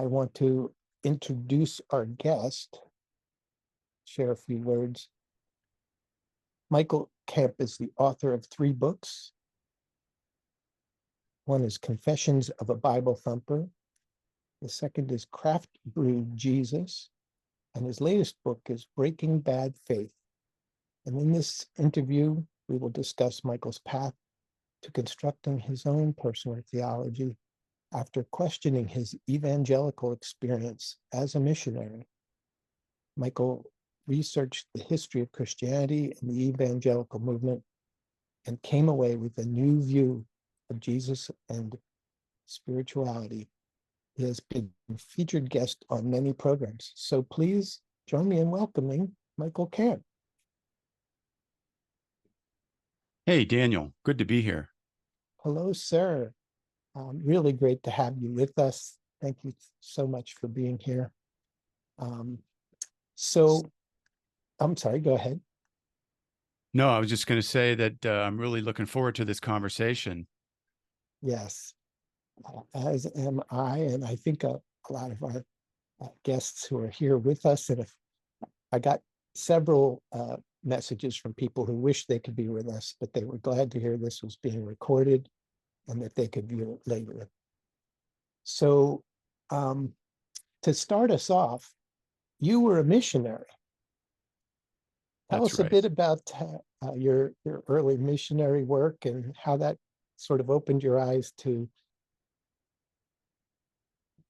I want to introduce our guest, share a few words. Michael Kemp is the author of 3 books. One is Confessions of a Bible Thumper. The second is Craft Brew Jesus. And his latest book is Breaking Bad Faith. And in this interview, we will discuss Michael's path to constructing his own personal theology after questioning his evangelical experience as a missionary. Michael researched the history of Christianity and the evangelical movement and came away with a new view of Jesus and spirituality. He has been a featured guest on many programs. So please join me in welcoming Michael Kemp. Hey, Daniel, good to be here. Hello, sir. Really great to have you with us. Thank you so much for being here. I'm sorry, go ahead. No, I was just going to say that I'm really looking forward to this conversation. Yes, as am I, and I think a lot of our guests who are here with us. And I got several messages from people who wish they could be with us, but they were glad to hear this was being recorded and that they could view it later. So to start us off, you were a missionary. Tell us a bit about your early missionary work and how that sort of opened your eyes to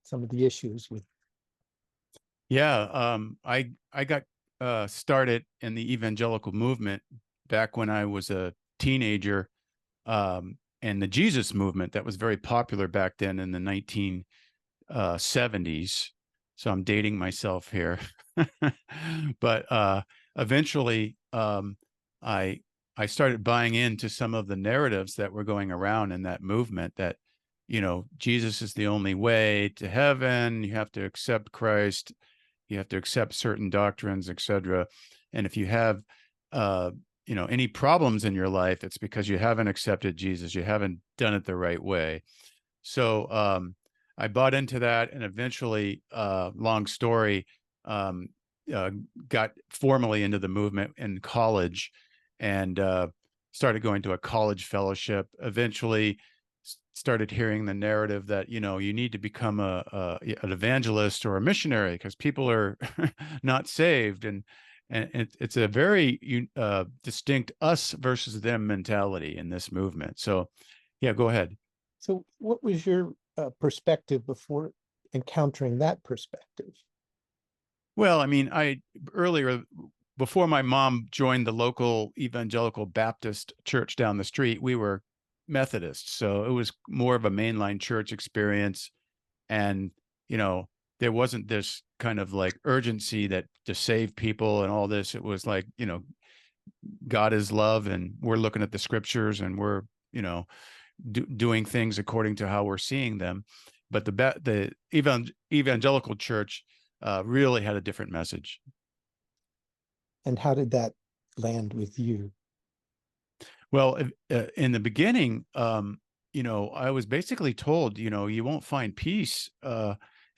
some of the issues with. Yeah, I got started in the evangelical movement back when I was a teenager, and the Jesus movement that was very popular back then in the 1970s. So I'm dating myself here, but eventually I started buying into some of the narratives that were going around in that movement that, you know, Jesus is the only way to heaven. You have to accept Christ. You have to accept certain doctrines, etc. And if you have, any problems in your life, it's because you haven't accepted Jesus. You haven't done it the right way. So I bought into that, and eventually, long story, got formally into the movement in college, and started going to a college fellowship. Eventually started hearing the narrative that, you know, you need to become an evangelist or a missionary because people are not saved. And it's a very distinct us versus them mentality in this movement. So yeah, go ahead. So what was your perspective before encountering that perspective? Well, I mean, before my mom joined the local evangelical Baptist church down the street, we were Methodists. So it was more of a mainline church experience. And, you know, there wasn't this kind of like urgency that to save people and all this. It was like, you know, God is love, and we're looking at the scriptures, and we're, you know, doing things according to how we're seeing them. But the evangelical church really had a different message. And how did that land with you? Well, in the beginning, you know, I was basically told, you know, you won't find peace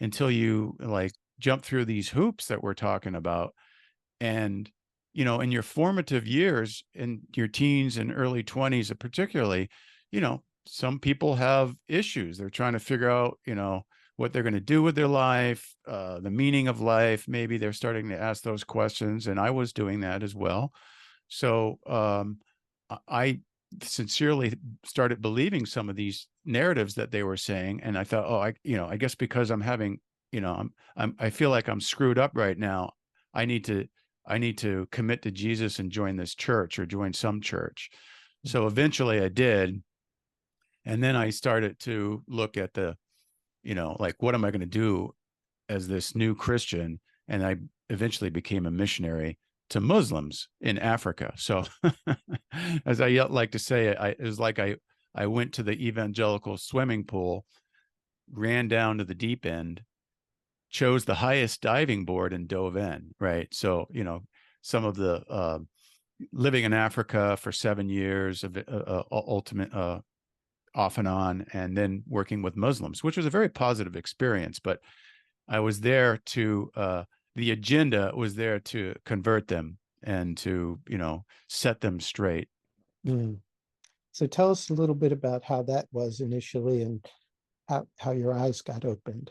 until you like jump through these hoops that we're talking about. And, you know, in your formative years, in your teens and early 20s, particularly, you know, some people have issues. They're trying to figure out, you know, what they're going to do with their life, the meaning of life. Maybe they're starting to ask those questions. And I was doing that as well. So I sincerely started believing some of these narratives that they were saying. And I thought, I guess because I'm having, you know, I feel like I'm screwed up right now. I need to commit to Jesus and join this church or join some church. So eventually I did. And then I started to look at the, you know, like, what am I going to do as this new Christian? And I eventually became a missionary to Muslims in Africa. So as I like to say, it was like I went to the evangelical swimming pool, ran down to the deep end, chose the highest diving board and dove in, right? So, you know, some of the living in Africa for 7 years of ultimate off and on, and then working with Muslims, which was a very positive experience. But I was there to, the agenda was there to convert them and to, set them straight. Mm. So tell us a little bit about how that was initially and how your eyes got opened.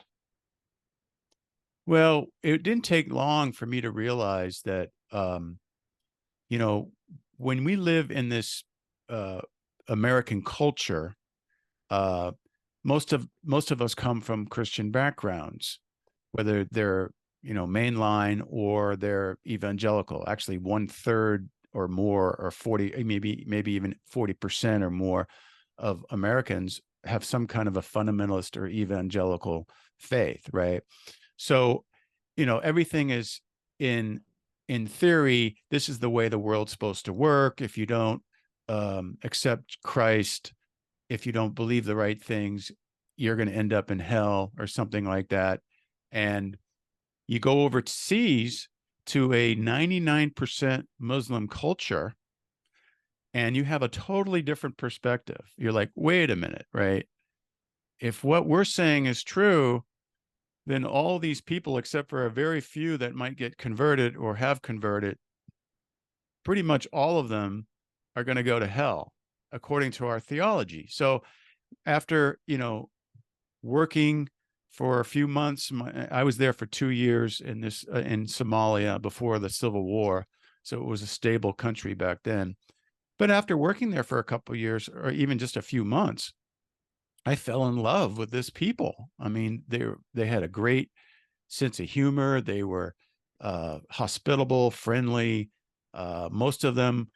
Well, it didn't take long for me to realize that, you know, when we live in this uh, American culture, uh, most of us come from Christian backgrounds, whether they're mainline or they're evangelical. Actually, 1/3 or more, or 40, maybe even 40% or more of Americans have some kind of a fundamentalist or evangelical faith, right? So, everything is in in theory, this is the way the world's supposed to work. If you don't accept Christ, if you don't believe the right things, you're going to end up in hell or something like that. And you go overseas to a 99% Muslim culture, and you have a totally different perspective. You're like, wait a minute, right? If what we're saying is true, then all these people, except for a very few that might get converted or have converted, pretty much all of them are going to go to hell, according to our theology. So after, working for a few months, I was there for 2 years in Somalia before the Civil War. So it was a stable country back then. But after working there for a couple of years, or even just a few months, I fell in love with this people. I mean, they had a great sense of humor. They were hospitable, friendly. Most of them,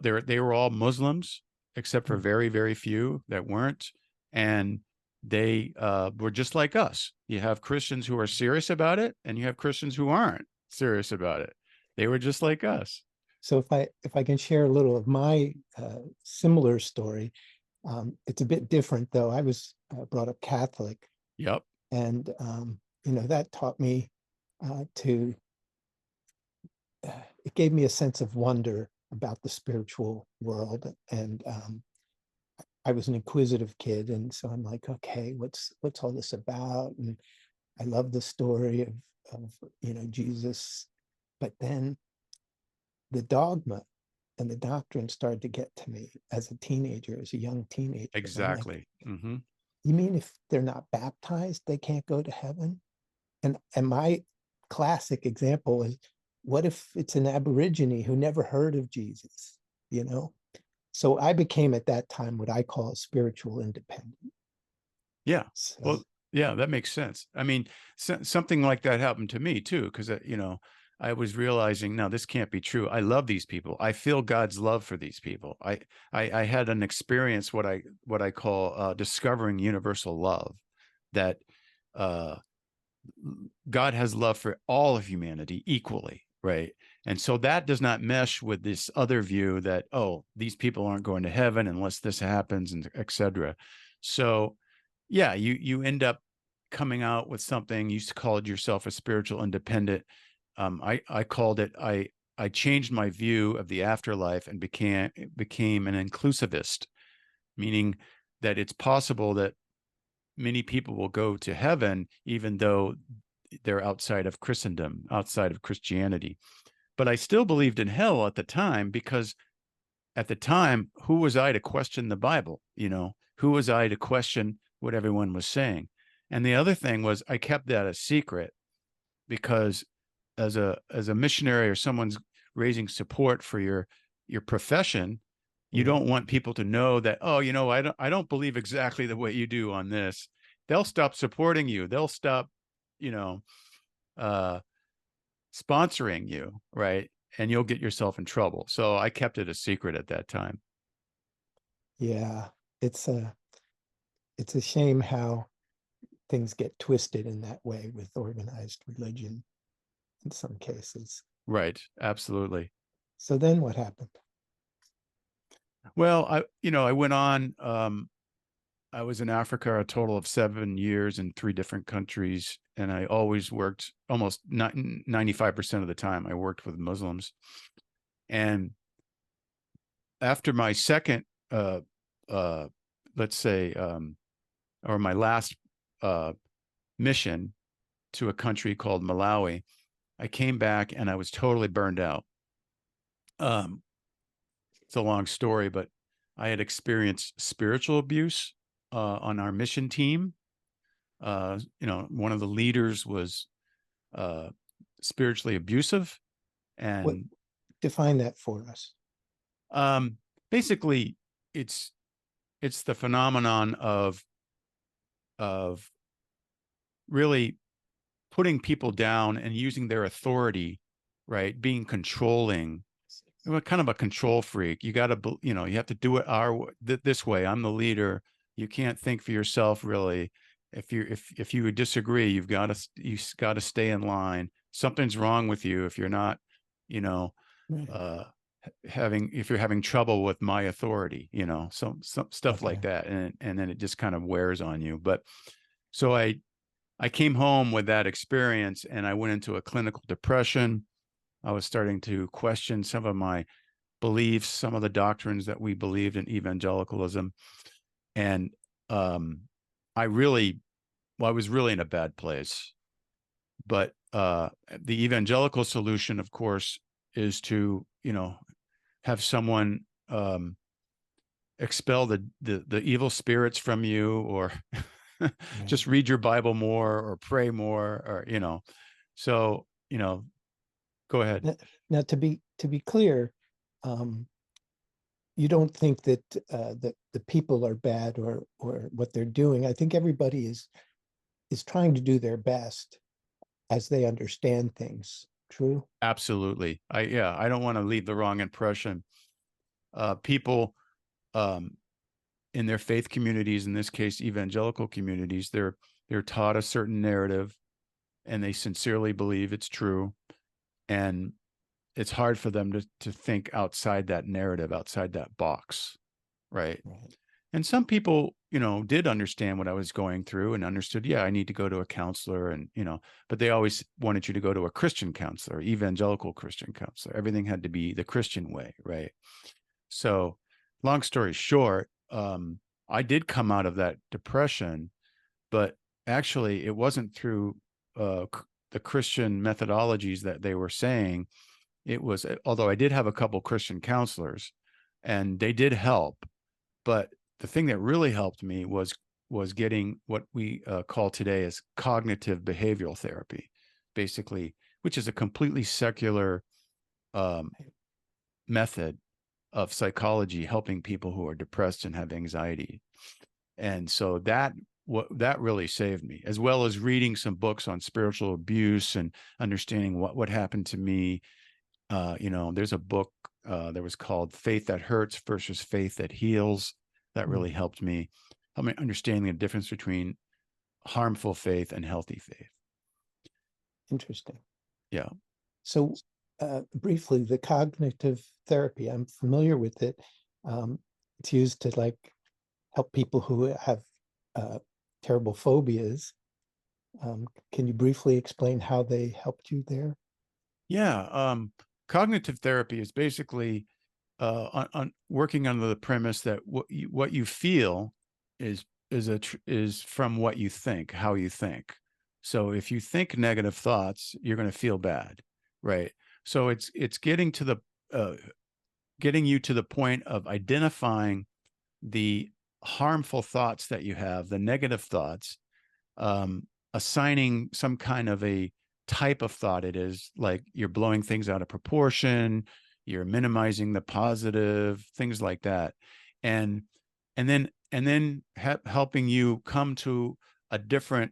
they were all Muslims, except for very, very few that weren't. And they were just like us. You have Christians who are serious about it, and you have Christians who aren't serious about it. They were just like us. So if I can share a little of my similar story, it's a bit different though. I was brought up Catholic, Yep. and that taught me to. It gave me a sense of wonder about the spiritual world, and I was an inquisitive kid, and so I'm like, okay, what's all this about? And I love the story of Jesus, but then the dogma and the doctrine started to get to me as a teenager, as a young teenager. I'm like, Exactly. Mm-hmm. you mean if they're not baptized, they can't go to heaven? And my classic example is, what if it's an Aborigine who never heard of Jesus? You know? So I became at that time what I call spiritual independent. Yeah. So Well, yeah, that makes sense. I mean, something like that happened to me too, because I was realizing, no, this can't be true. I love these people. I feel God's love for these people. I had an experience, what I call discovering universal love, that uh, God has love for all of humanity equally, right? And so that does not mesh with this other view that, oh, these people aren't going to heaven unless this happens, and et cetera. So yeah, you end up coming out with something. You called yourself a spiritual independent. I called it, I changed my view of the afterlife and became an inclusivist, meaning that it's possible that many people will go to heaven even though they're outside of Christendom, outside of Christianity. But I still believed in hell at the time, because at the time, who was I to question the Bible? Who was I to question what everyone was saying? And the other thing was, I kept that a secret, because as a missionary, or someone's raising support for your profession, you don't want people to know that, oh, I don't believe exactly the way you do on this. They'll stop supporting you. They'll stop, you know, uh, sponsoring you, right? And you'll get yourself in trouble. So I kept it a secret at that time. yeah, it's a shame how things get twisted in that way with organized religion in some cases. Right. Absolutely. So then what happened? Well, I went on, I was in Africa a total of 7 years in 3 different countries. And I always worked, almost 95% of the time, I worked with Muslims. And after my second, uh, let's say, or my last mission to a country called Malawi. I came back and I was totally burned out. It's a long story, but I had experienced spiritual abuse on our mission team. One of the leaders was spiritually abusive, What, and define that for us. basically, it's the phenomenon of really putting people down and using their authority, right? Being controlling, kind of a control freak. You got to, you have to do it this way. I'm the leader. You can't think for yourself, really. If you disagree, you got to stay in line. Something's wrong with you if you're not, Right. if you're having trouble with my authority, some stuff Okay. like that, and then it just kind of wears on you. But so I came home with that experience, and I went into a clinical depression. I was starting to question some of my beliefs, some of the doctrines that we believed in evangelicalism. And I was really in a bad place. But the evangelical solution, of course, is to, have someone expel the evil spirits from you, or just Right. read your Bible more, or pray more, or, so, go ahead. Now, to be clear, you don't think that that the people are bad or what they're doing. I think everybody is trying to do their best as they understand things. True? Absolutely. I don't want to leave the wrong impression. People in their faith communities, in this case, evangelical communities, they're taught a certain narrative, and they sincerely believe it's true. And it's hard for them to think outside that narrative, outside that box. Right. Right. And some people, did understand what I was going through and understood, yeah, I need to go to a counselor, and, but they always wanted you to go to a Christian counselor, evangelical Christian counselor. Everything had to be the Christian way. Right. So long story short, I did come out of that depression, but actually it wasn't through the Christian methodologies that they were saying. It was, although I did have a couple Christian counselors and they did help, but the thing that really helped me was getting what we call today as cognitive behavioral therapy, basically, which is a completely secular method of psychology helping people who are depressed and have anxiety. And so that really saved me, as well as reading some books on spiritual abuse and understanding what happened to me. There's a book that was called Faith That Hurts versus Faith That Heals. That really helped me understanding the difference between harmful faith and healthy faith. Interesting. Yeah. So briefly, the cognitive therapy, I'm familiar with it. It's used to help people who have terrible phobias. Can you briefly explain how they helped you there? Yeah. Cognitive therapy is basically on working under the premise that what you feel is from what you think, how you think. So if you think negative thoughts, you're going to feel bad, right? So it's getting you to the point of identifying the harmful thoughts that you have, the negative thoughts, assigning some kind of a type of thought it is, like you're blowing things out of proportion, you're minimizing the positive, things like that, and then helping you come to a different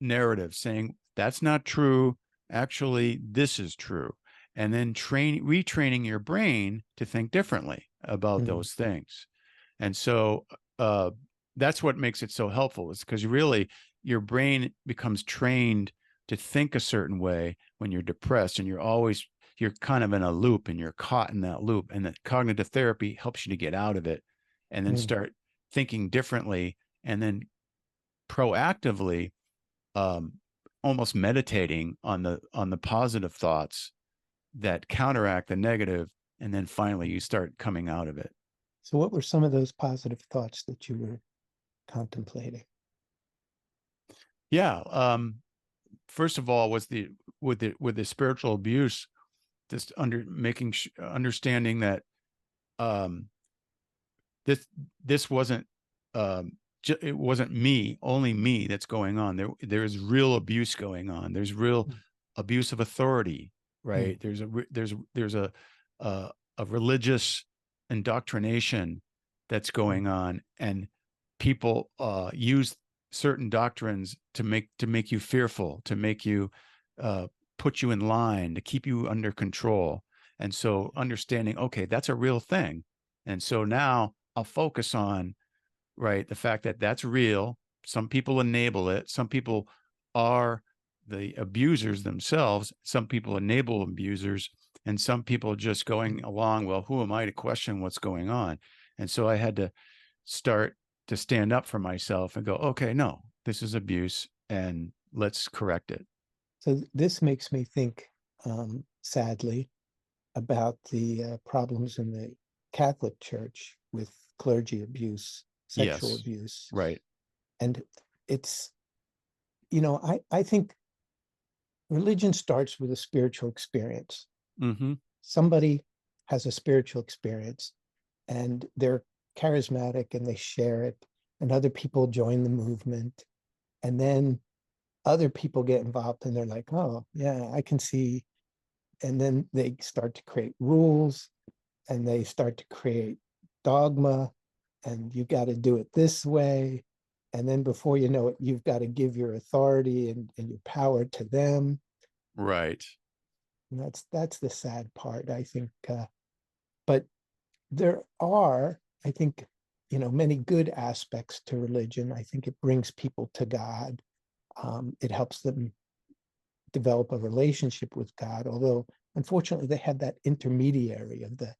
narrative, saying that's not true, actually this is true, and then retraining your brain to think differently about those things. And so that's what makes it so helpful, is because really your brain becomes trained to think a certain way when you're depressed, and you're kind of in a loop, and you're caught in that loop, and that cognitive therapy helps you to get out of it and then start thinking differently, and then proactively almost meditating on the positive thoughts that counteract the negative, and then finally you start coming out of it. So what were some of those positive thoughts that you were contemplating? Yeah. first of all, was with the spiritual abuse, just understanding that um, this wasn't it wasn't only me that's going on. There is real abuse going on. There's real abuse of authority, right? There's a religious indoctrination that's going on, and people use certain doctrines to make you fearful, to make you put you in line, to keep you under control. And so understanding, okay, that's a real thing. And so now I'll focus on, right, the fact that that's real. Some people enable it. Some people are the abusers themselves. Some people enable abusers, and some people just going along, well, who am I to question what's going on? And so I had to start to stand up for myself and go, okay, no, this is abuse, and let's correct it. So this makes me think, sadly, about the problems in the Catholic Church with clergy abuse, sexual Yes, abuse. right. And it's, I think religion starts with a spiritual experience. Mm-hmm. Somebody has a spiritual experience and they're charismatic and they share it, and other people join the movement. And then other people get involved and they're like, oh, yeah, I can see. And then they start to create rules and they start to create dogma, and you got to do it this way. And then before you know it, you've got to give your authority and your power to them. Right. And that's the sad part, I think. But there are, I think, many good aspects to religion. I think it brings people to God. It helps them develop a relationship with God, although unfortunately they have that intermediary of the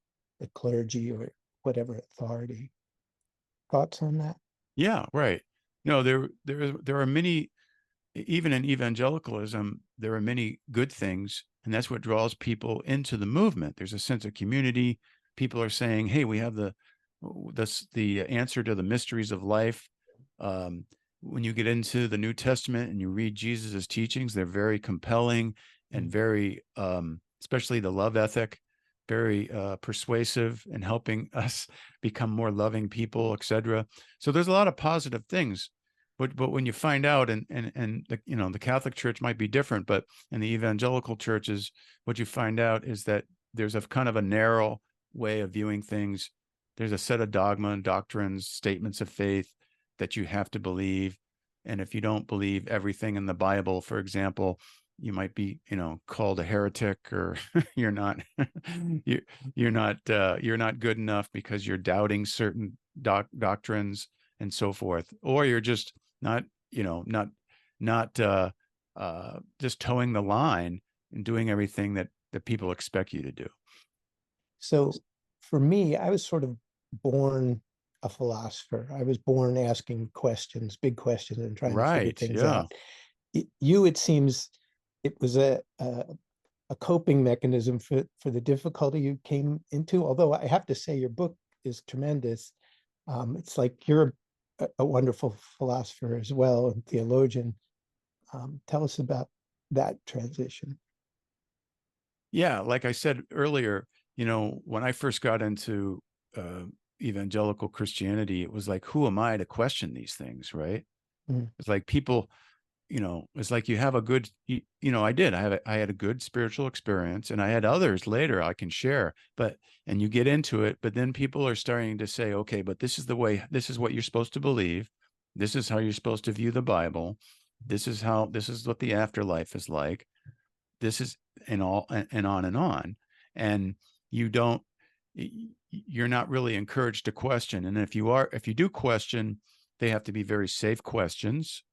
clergy or whatever authority. Thoughts on that? Yeah, right. No, there are many, even in evangelicalism, there are many good things, and that's what draws people into the movement. There's a sense of community. People are saying, "Hey, we have the answer to the mysteries of life." When you get into the New Testament and you read Jesus's teachings, they're very compelling and very, especially the love ethic, very persuasive in helping us become more loving people, etc. So there's a lot of positive things. But when you find out, and the Catholic Church might be different, but in the evangelical churches, what you find out is that there's a kind of a narrow way of viewing things. There's a set of dogma and doctrines, statements of faith that you have to believe. And if you don't believe everything in the Bible, for example, you might be, called a heretic, or you're not, you're not good enough because you're doubting certain doctrines and so forth, or you're just not, not just towing the line and doing everything that people expect you to do. So for me, I was sort of born a philosopher. I was born asking questions, big questions, and trying to figure Right. things Yeah. out. It seems it was a coping mechanism for the difficulty you came into. Although I have to say your book is tremendous. It's like you're a wonderful philosopher as well, and theologian. Tell us about that transition. Yeah, like I said earlier, when I first got into evangelical Christianity, it was like, who am I to question these things, right? Mm. It's like people, it's like you have a good, I had a good spiritual experience, and I had others later I can share, and you get into it, but then people are starting to say, okay, but this is the way, this is what you're supposed to believe. This is how you're supposed to view the Bible. This is what the afterlife is like. This is, and on and on. And you're not really encouraged to question. And if you do question, they have to be very safe questions,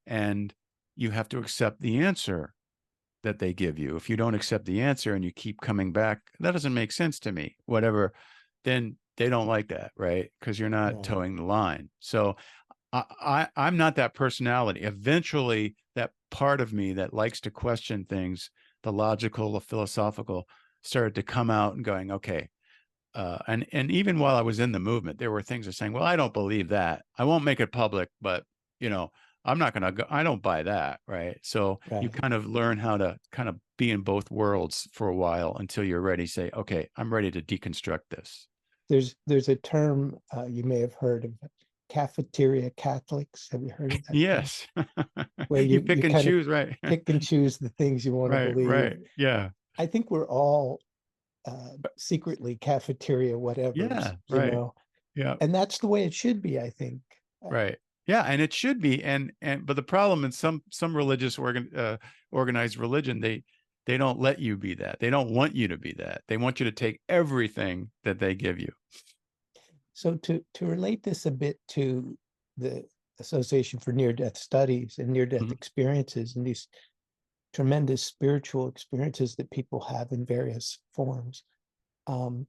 and you have to accept the answer that they give you. If you don't accept the answer and you keep coming back, that doesn't make sense to me, whatever, then they don't like that, right? Because you're not Right. towing the line. So I'm not that personality. Eventually, that part of me that likes to question things, the logical, the philosophical, started to come out and going, okay. And even while I was in the movement, there were things of saying, well, I don't believe that. I won't make it public, but I'm not going to go, I don't buy that. Right. So you Right. kind of learn how to kind of be in both worlds for a while until you're ready to say, okay, I'm ready to deconstruct this. There's a term you may have heard of, cafeteria Catholics. Have you heard of that term? Yes. Where You you pick and kind of choose. Right. pick and choose the things you want to Right. believe. Right. Yeah. I think we're all secretly cafeteria whatevers, Yeah. Right. Yeah. and that's the way it should be, I think. Right. Yeah, and it should be. And but the problem in some religious organized religion, they don't let you be that. They don't want you to be that. They want you to take everything that they give you. So to relate this a bit to the Association for Near-Death Studies and near-death Mhm. experiences and these tremendous spiritual experiences that people have in various forms, um,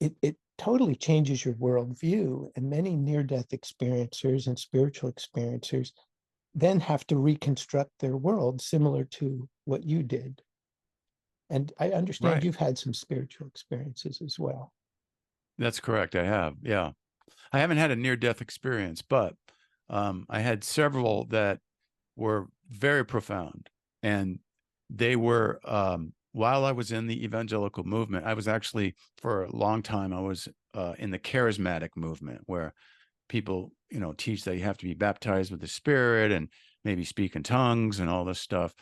it totally changes your worldview. And many near-death experiencers and spiritual experiencers then have to reconstruct their world similar to what you did. And I understand Right. you've had some spiritual experiences as well. That's correct. I have. Yeah. I haven't had a near-death experience, but I had several that were very profound. And they were, while I was in the evangelical movement, I was actually, for a long time, I was in the charismatic movement where people, teach that you have to be baptized with the Spirit and maybe speak in tongues and all this stuff.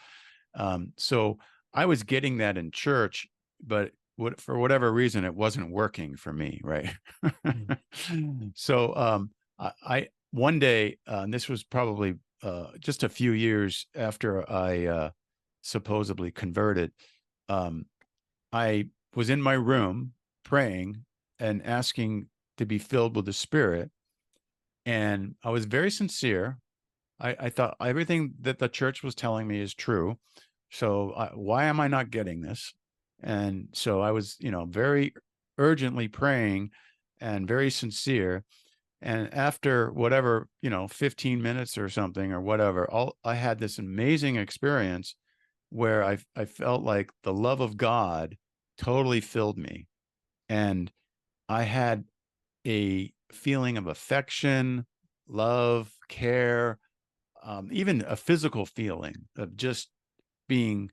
So I was getting that in church, but for whatever reason, it wasn't working for me, right? Mm. So I one day, and this was probably just a few years after I supposedly converted, um, I was in my room praying and asking to be filled with the Spirit. And I was very sincere. I thought everything that the church was telling me is true. So why am I not getting this? And so I was, very urgently praying and very sincere. And after whatever, 15 minutes or something or whatever, I had this amazing experience where I felt like the love of God totally filled me. And I had a feeling of affection, love, care, even a physical feeling of just being,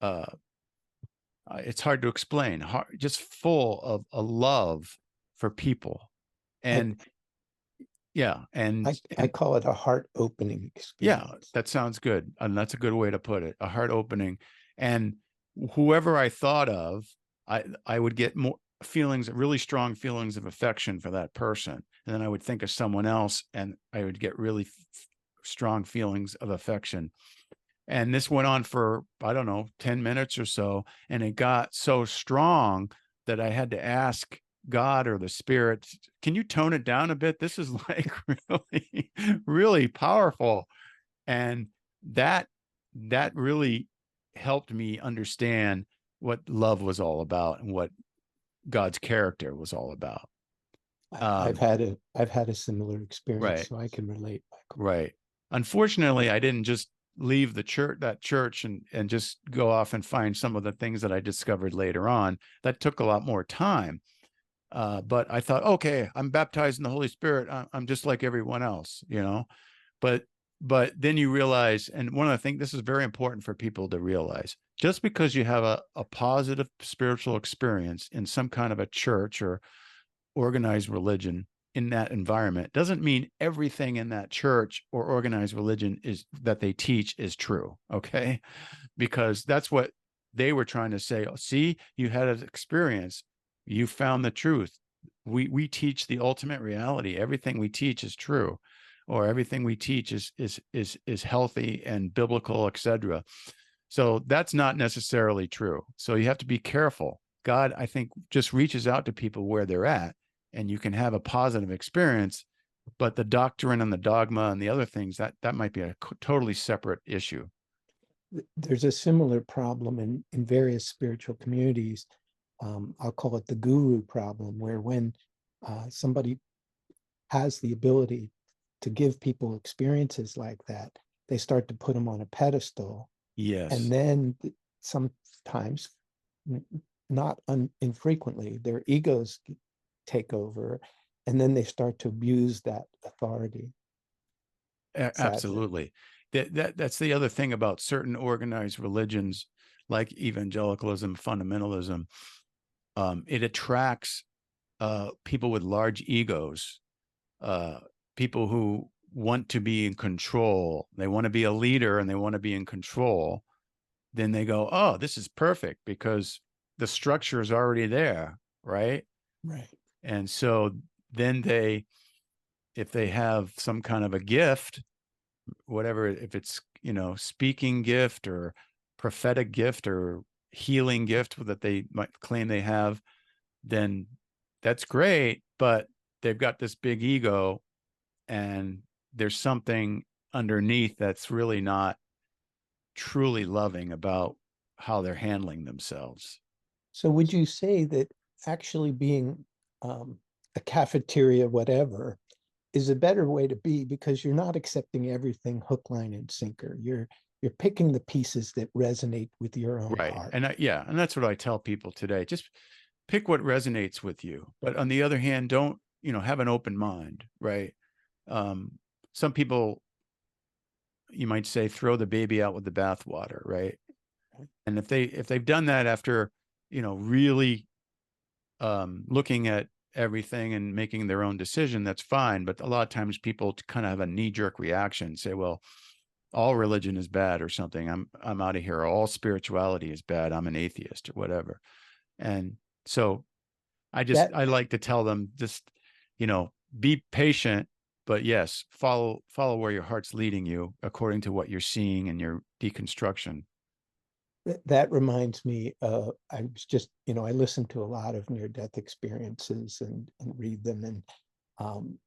uh, it's hard to explain, just full of a love for people. I, And yeah, I call it a heart opening yeah, experience. that sounds good. And that's a good way to put it, a heart opening. And whoever I thought of, I would get more feelings, really strong feelings of affection for that person. And then I would think of someone else and I would get really strong feelings of affection. And this went on for, I don't know, 10 minutes or so. And it got so strong that I had to ask God or the Spirit, can you tone it down a bit? This is like really, really powerful. And that that really helped me understand what love was all about and what God's character was all about. I've Um, had a similar experience, right, so I can relate, Michael. right. Unfortunately, I didn't just leave that church and just go off and find some of the things that I discovered later on. That took a lot more time. But I thought, okay, I'm baptized in the Holy Spirit. I'm just like everyone else, but then you realize, and one of the things, this is very important for people to realize, just because you have a positive spiritual experience in some kind of a church or organized religion in that environment doesn't mean everything in that church or organized religion is that they teach is true. Okay, because that's what they were trying to say. Oh, see, you had an experience, you found the truth. We teach the ultimate reality. Everything we teach is true, or everything we teach is healthy and biblical, etc. So that's not necessarily true. So you have to be careful. God, I think, just reaches out to people where they're at, and you can have a positive experience. But the doctrine and the dogma and the other things, that might be a totally separate issue. There's a similar problem in various spiritual communities. I'll call it the guru problem, where when somebody has the ability to give people experiences like that, they start to put them on a pedestal. And Yes. then sometimes, not infrequently, their egos take over, and then they start to abuse that authority. sadly. Absolutely. That's the other thing about certain organized religions like evangelicalism, fundamentalism. It attracts people with large egos, people who want to be in control. They want to be a leader and they want to be in control. Then they go, oh, this is perfect because the structure is already there, right? Right. And so then if they have some kind of a gift, whatever, if it's, speaking gift or prophetic gift or healing gift that they might claim they have, then that's great. But they've got this big ego and there's something underneath that's really not truly loving about how they're handling themselves. So would you say that actually being a cafeteria, whatever, is a better way to be because you're not accepting everything hook, line, and sinker. You're picking the pieces that resonate with your own Right. heart. And yeah, and that's what I tell people today. Just pick what resonates with you. But on the other hand, don't, have an open mind, right? Um, some people, you might say, throw the baby out with the bathwater, right? And if they've done that after, really looking at everything and making their own decision, that's fine. But a lot of times people kind of have a knee-jerk reaction, say, well, all religion is bad or something. I'm out of here. All spirituality is bad. I'm an atheist or whatever. And so That I like to tell them just, be patient, but yes, follow where your heart's leading you according to what you're seeing in your deconstruction. that reminds me, I was just, I listen to a lot of near-death experiences and read them, and um,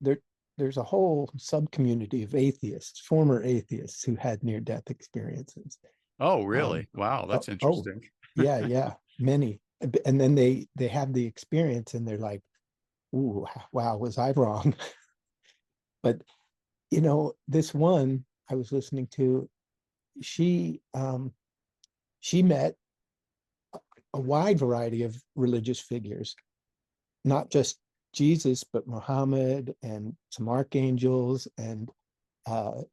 there there's a whole sub-community of atheists, former atheists who had near-death experiences. Oh, Um, really? Wow, oh, that's oh, interesting. yeah, many. And then they have the experience and they're like, ooh, wow, was I wrong? But this one I was listening to, she she met a wide variety of religious figures, not just Jesus, but Muhammad and some archangels and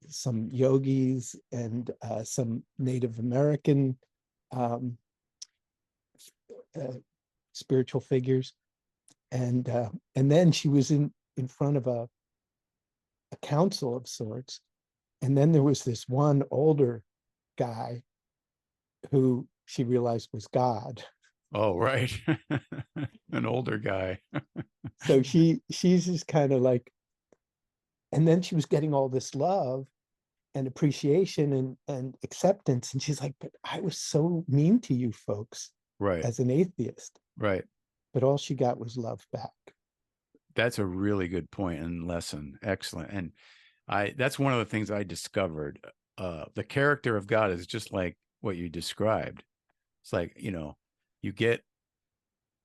some yogis and some Native American um, uh, spiritual figures, and then she was in front of a council of sorts, and then there was this one older guy who she realized was God. Oh, right. An older guy. So she's just kind of like, and then she was getting all this love and appreciation and acceptance, and she's like, but I was so mean to you folks Right. as an atheist, Right. but all she got was love back. That's a really good point and lesson. Excellent. And that's one of the things I discovered. The character of God is just like what you described. It's like, you get,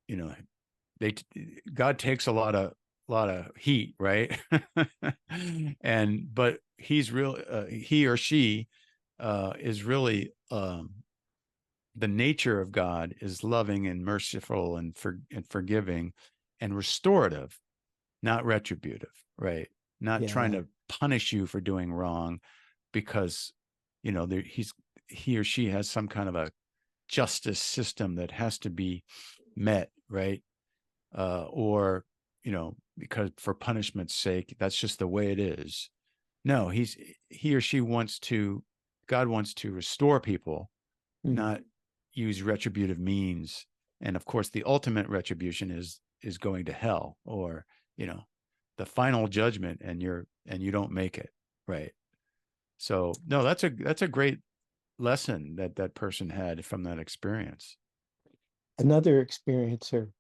you know, God takes a lot of heat, right? But he or she is really the nature of God is loving and merciful and forgiving and restorative, not retributive, right? Not trying Yeah. to punish you for doing wrong because he or she has some kind of a justice system that has to be met, right? Or because for punishment's sake, that's just the way it is. No, he or she God wants to restore people, Mm. not use retributive means. And of course, the ultimate retribution is going to hell, or the final judgment, and you don't make it, right? So no, that's a great lesson that person had from that experience. Another experiencer,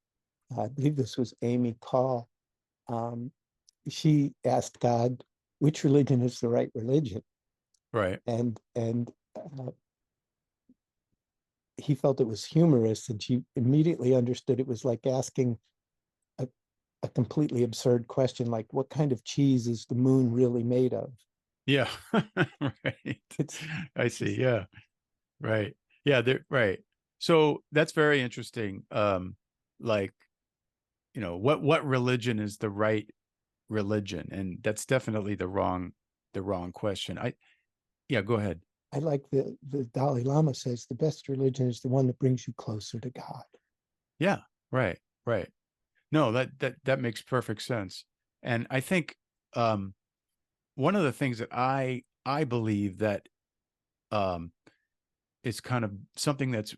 I believe this was Amy Call, um, she asked God, which religion is the right religion? Right. And he felt it was humorous, and she immediately understood it was like asking a, a completely absurd question, like what kind of cheese is the moon really made of? Yeah. Right. It's I see. just, Yeah. Right. Yeah, right. So that's very interesting. Like, what religion is the right religion? And that's definitely the wrong the wrong question. Yeah, go ahead. I like the Dalai Lama says the best religion is the one that brings you closer to God. Yeah, right, right. No, that makes perfect sense. And I think one of the things that I believe that um, is kind of something that's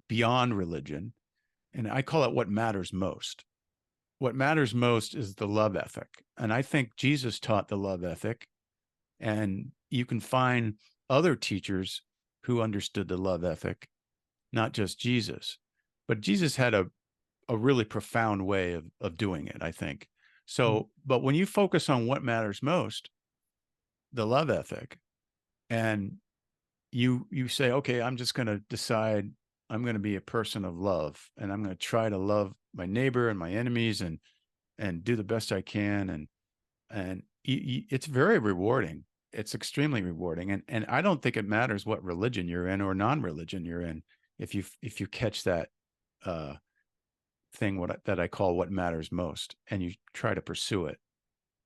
beyond religion, and I call it what matters most. What matters most is the love ethic, and I think Jesus taught the love ethic, and you can find other teachers who understood the love ethic, not just Jesus, but Jesus had a really profound way of doing it, I think. So, but when you focus on what matters most, the love ethic, and you say, okay, I'm just going to decide I'm going to be a person of love, and I'm going to try to love my neighbor and my enemies, and do the best I can, and it's very rewarding. It's extremely rewarding, and I don't think it matters what religion you're in or non-religion you're in. If you catch that thing that I call what matters most, and you try to pursue it.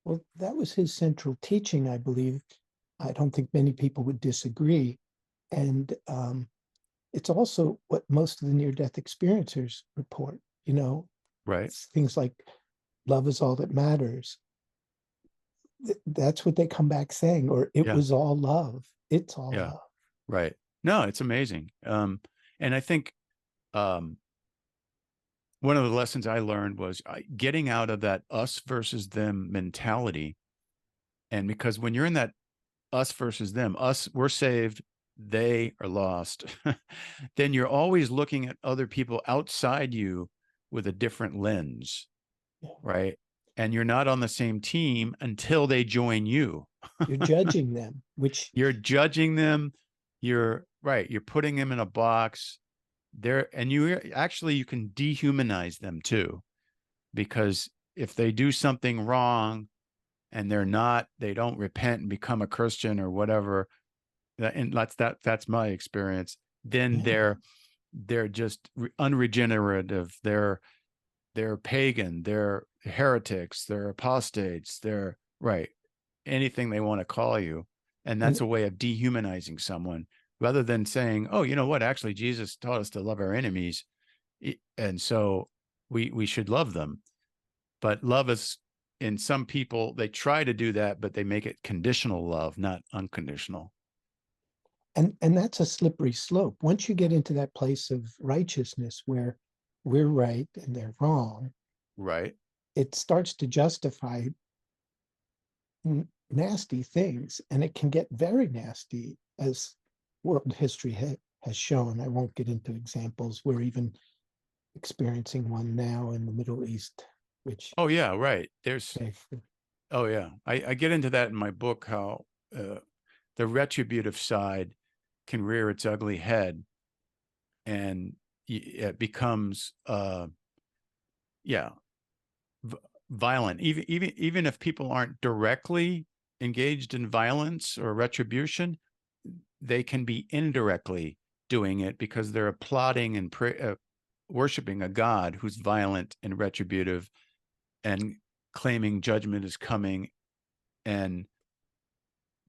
Well, that was his central teaching, I believe. I don't think many people would disagree. And it's also what most of the near-death experiencers report, Right. things like love is all that matters. That's what they come back saying, or it Yeah. was all love. It's all Yeah. love. Right. No, it's amazing. And I think one of the lessons I learned was getting out of that us versus them mentality. And because when you're in that us versus them, we're saved, they are lost, then you're always looking at other people outside you with a different lens, Yeah. right? And you're not on the same team until they join you. You're judging them, which You're judging them. You're right. You're putting them in a box there. And you can dehumanize them too, because if they do something wrong and they don't repent and become a Christian or whatever, and that's my experience, then yeah. they're just unregenerative. They're pagan, they're heretics, they're apostates, they're right. Anything they want to call you. And that's And a way of dehumanizing someone rather than saying, oh, you know what? Actually, Jesus taught us to love our enemies. And so we should love them. But love is, in some people, they try to do that, but they make it conditional love, not unconditional. and that's a slippery slope. Once you get into that place of righteousness where we're right and they're wrong, Right. it starts to justify nasty things, and it can get very nasty, as world history has shown. I won't get into examples. We're even experiencing one now in the Middle East, which Oh, yeah. Right. okay, Oh, yeah. I get into that in my book, how the retributive side can rear its ugly head, and it becomes yeah, violent. Even if people aren't directly engaged in violence or retribution, they can be indirectly doing it because they're applauding and worshiping a God who's violent and retributive, and claiming judgment is coming, and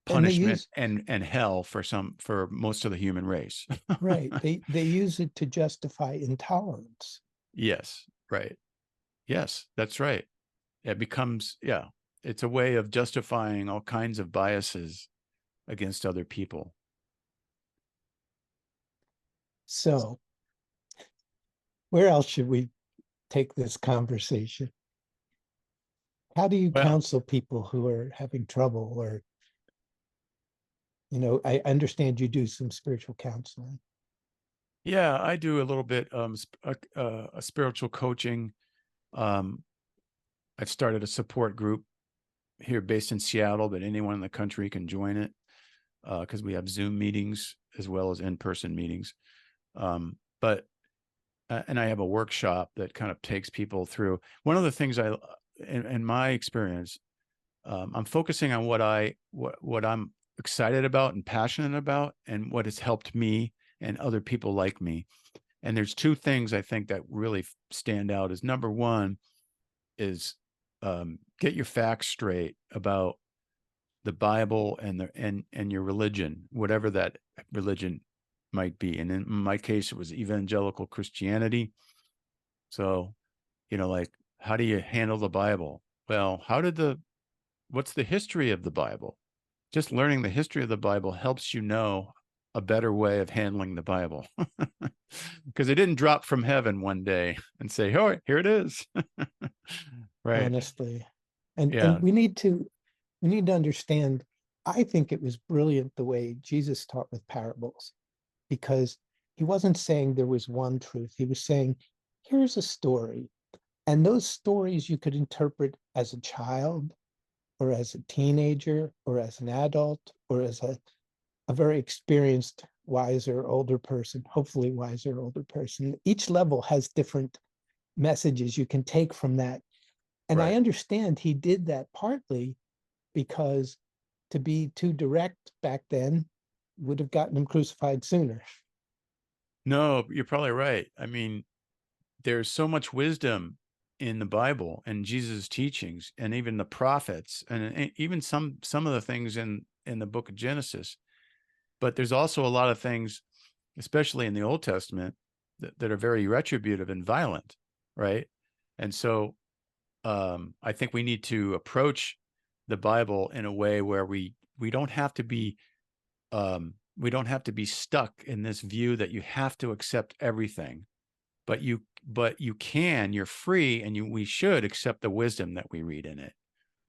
and they punishment use and hell for most of the human race. right, they use it to justify intolerance. Yes, right. Yes, that's right. It becomes, yeah, it's a way of justifying all kinds of biases against other people. So where else should we take this conversation? How do you Well, counsel people who are having trouble, or I understand you do some spiritual counseling. yeah, I do a little bit a spiritual coaching. Um, I've started a support group here based in Seattle that anyone in the country can join it, because we have Zoom meetings as well as in-person meetings. But and I have a workshop that kind of takes people through. One of the things in my experience, I'm focusing on what I'm excited about and passionate about, and what has helped me and other people like me. And there's two things I think that really stand out. Is number one is get your facts straight about the Bible and your religion, whatever that religion might be. And in my case, it was evangelical Christianity. So, like, how do you handle the Bible? Well, what's the history of the Bible? Just learning the history of the Bible helps you know a better way of handling the Bible. Because it didn't drop from heaven one day and say, oh, here it is. Right. Honestly. And Yeah. we need to understand, I think it was brilliant the way Jesus taught with parables, because he wasn't saying there was one truth. He was saying, here's a story. And those stories you could interpret as a child or as a teenager or as an adult or as a very experienced, wiser, older person, hopefully wiser, older person. Each level has different messages you can take from that. And I Right. understand he did that partly because to be too direct back then would have gotten him crucified sooner. No, you're probably right. I mean, there's so much wisdom in the Bible and Jesus' teachings, and even the prophets, and even some of the things in the book of Genesis. But there's also a lot of things, especially in the Old Testament, that are very retributive and violent, right? And so I think we need to approach the Bible in a way where we don't have to be stuck in this view that you have to accept everything, but you're free, and we should accept the wisdom that we read in it,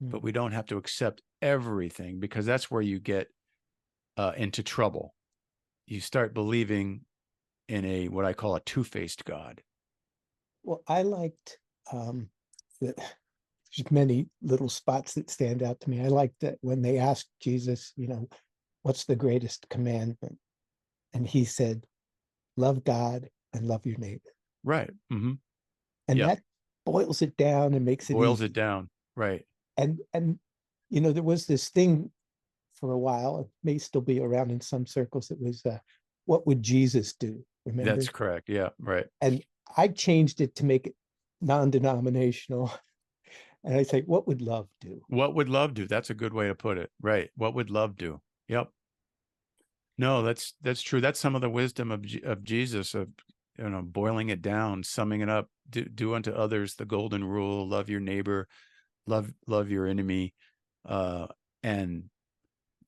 but we don't have to accept everything, because that's where you get into trouble. You start believing in what I call a two-faced God. Well, I liked there's many little spots that stand out to me. I liked that when they asked Jesus, what's the greatest commandment? And he said, love God and love your neighbor. Right. Mm-hmm. And Yeah. that boils it down and makes it Boils easy. it down. Right. And there was this thing for a while, it may still be around in some circles, it was what would Jesus do? Remember? That's correct. Yeah. Right. And I changed it to make it non-denominational. And I say, what would love do? What would love do? That's a good way to put it. Right. What would love do? Yep. No, that's true. That's some of the wisdom of Jesus, of boiling it down, summing it up. Do unto others the golden rule: love your neighbor, love your enemy, and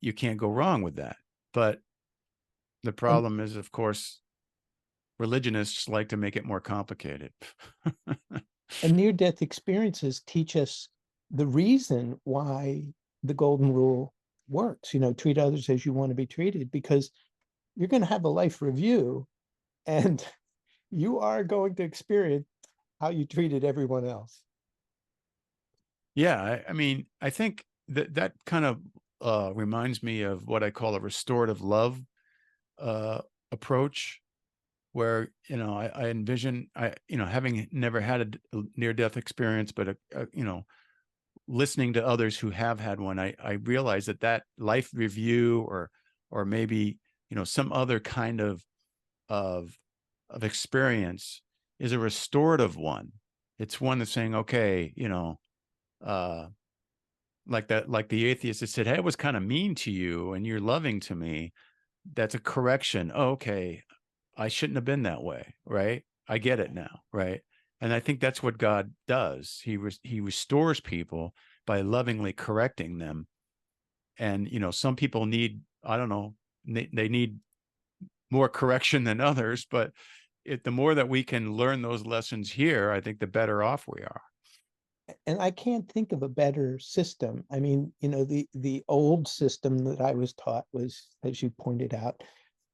you can't go wrong with that. But the And problem is, of course, religionists like to make it more complicated. near-death experiences teach us the reason why the golden rule works. Treat others as you want to be treated, because you're going to have a life review, and you are going to experience how you treated everyone else. Yeah, I mean, I think that kind of reminds me of what I call a restorative love approach, where I envision, having never had a near-death experience, but listening to others who have had one, I realize that life review, or maybe some other kind of experience, is a restorative one. It's one that's saying, okay, like the atheist that said, hey, I was kind of mean to you and you're loving to me. That's a correction. Oh, okay, I shouldn't have been that way, right? I get it now, right? And I think that's what God does. He restores people by lovingly correcting them. And some people need, I don't know, they need more correction than others, but the more that we can learn those lessons here, I think the better off we are. And I can't think of a better system. I mean, the old system that I was taught was, as you pointed out,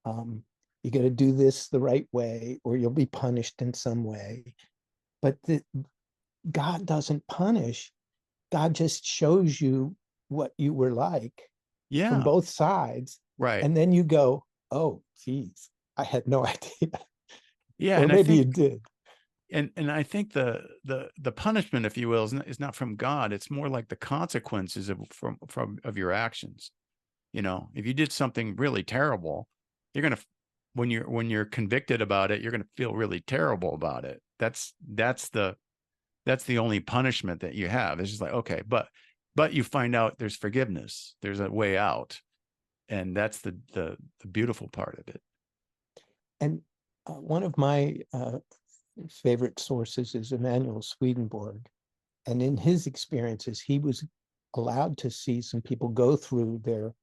you got to do this the right way or you'll be punished in some way. But God doesn't punish. God just shows you what you were like from Yeah, both sides. right. And then you go, oh, geez, I had no idea. Yeah, Or and I maybe you think did. and I think the punishment, if you will, is not from God. It's more like the consequences of your actions. If you did something really terrible, you're gonna, when you're convicted about it, you're gonna feel really terrible about it. That's the only punishment that you have. It's just like, okay, but but you find out there's forgiveness, there's a way out, and that's the beautiful part of it. And one of my favorite sources is Emanuel Swedenborg. And in his experiences, he was allowed to see some people go through their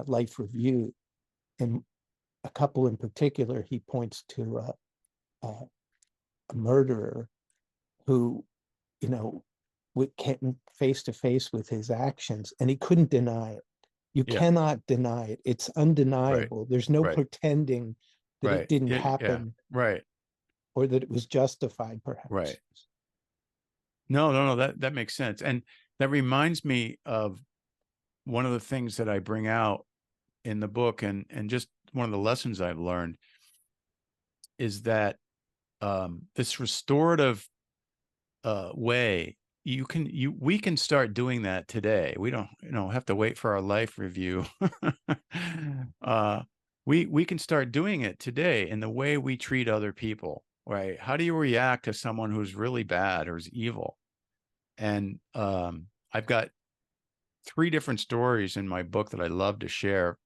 life review. And a couple in particular, he points to a murderer who, you know, came face to face with his actions, and he couldn't deny it. You Yeah. cannot deny it. It's undeniable. There's no Right. pretending that it Right. didn't Yeah. happen Right. or that it was justified, perhaps. Right. No, that makes sense. And that reminds me of one of the things that I bring out in the book, and just one of the lessons I've learned is that this restorative way, we can start doing that today. We don't, have to wait for our life review. We can start doing it today in the way we treat other people, right? How do you react to someone who's really bad or is evil? And I've got 3 different stories in my book that I love to share,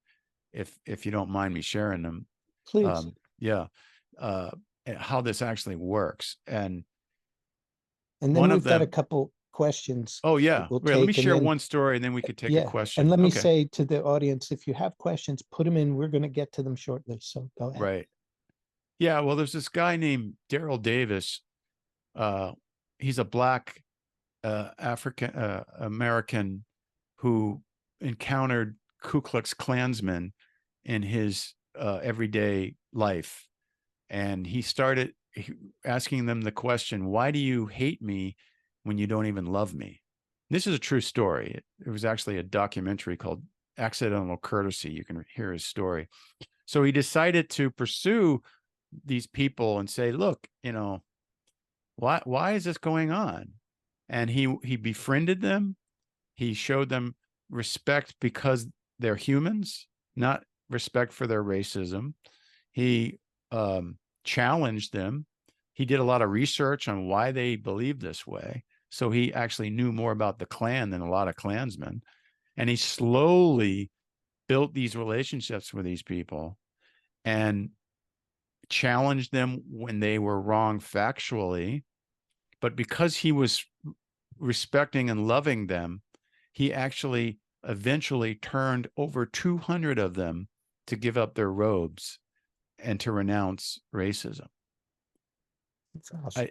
if you don't mind me sharing them. Please. Yeah. How this actually works. And then one of we've got a them, couple questions oh yeah, that we'll right, let me take. share And then, one story and then we could take a yeah. question. And let me Okay. say to the audience, if you have questions, put them in. We're going to get to them shortly. So go ahead. Right. Yeah. Well, there's this guy named Daryl Davis. He's a Black African American who encountered Ku Klux Klansmen in his everyday life. And he started asking them the question, why do you hate me when you don't even love me? This is a true story. It was actually a documentary called Accidental Courtesy. You can hear his story. So he decided to pursue these people and say, look, why is this going on? And he befriended them. He showed them respect because they're humans, not respect for their racism. He challenged them. He did a lot of research on why they believed this way. So he actually knew more about the Klan than a lot of Klansmen. And he slowly built these relationships with these people and challenged them when they were wrong factually. But because he was respecting and loving them, he actually eventually turned over 200 of them to give up their robes and to renounce racism. That's awesome.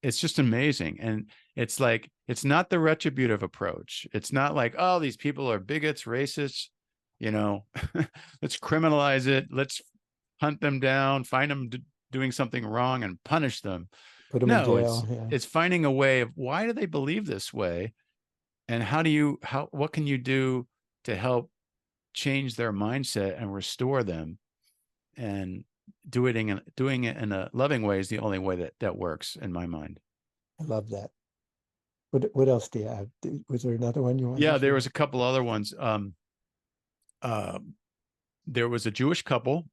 It's just amazing. And it's like, it's not the retributive approach. It's not like, oh, these people are bigots, racists, let's criminalize it. Let's hunt them down, find them doing something wrong and punish them. Put them in No, jail. Yeah. it's finding a way of why do they believe this way? And what can you do to help change their mindset and restore them? And doing it in a loving way is the only way that works in my mind. I love that. What else do you have? Was there another one you wanted? Yeah, there was a couple other ones. There was a Jewish couple.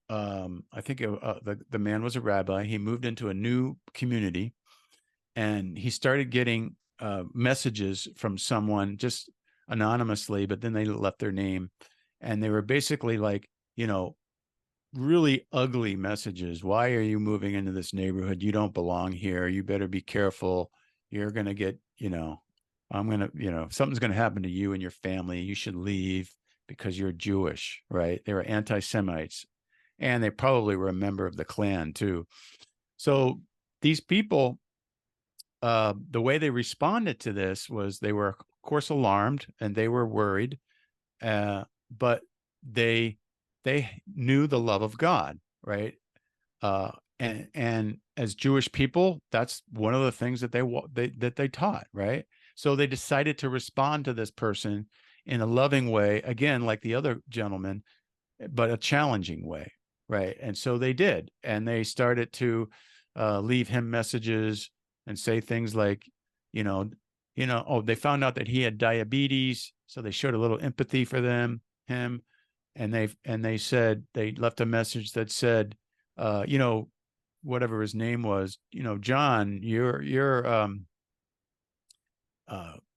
I think the man was a rabbi. He moved into a new community, and he started getting messages from someone just anonymously, but then they left their name, and they were basically like, really ugly messages. Why are you moving into this neighborhood? You don't belong here. You better be careful. You're going to get, something's going to happen to you and your family. You should leave because you're Jewish, right? They were anti-Semites, and they probably were a member of the Klan too. So these people, the way they responded to this was they were, of course, alarmed and they were worried, but they knew the love of God, right? And as Jewish people, that's one of the things that they taught, right? So they decided to respond to this person in a loving way, again, like the other gentleman, but a challenging way, right? And so they did, and they started to leave him messages and say things like, they found out that he had diabetes, so they showed a little empathy for him, and they said, they left a message that said, whatever his name was, John,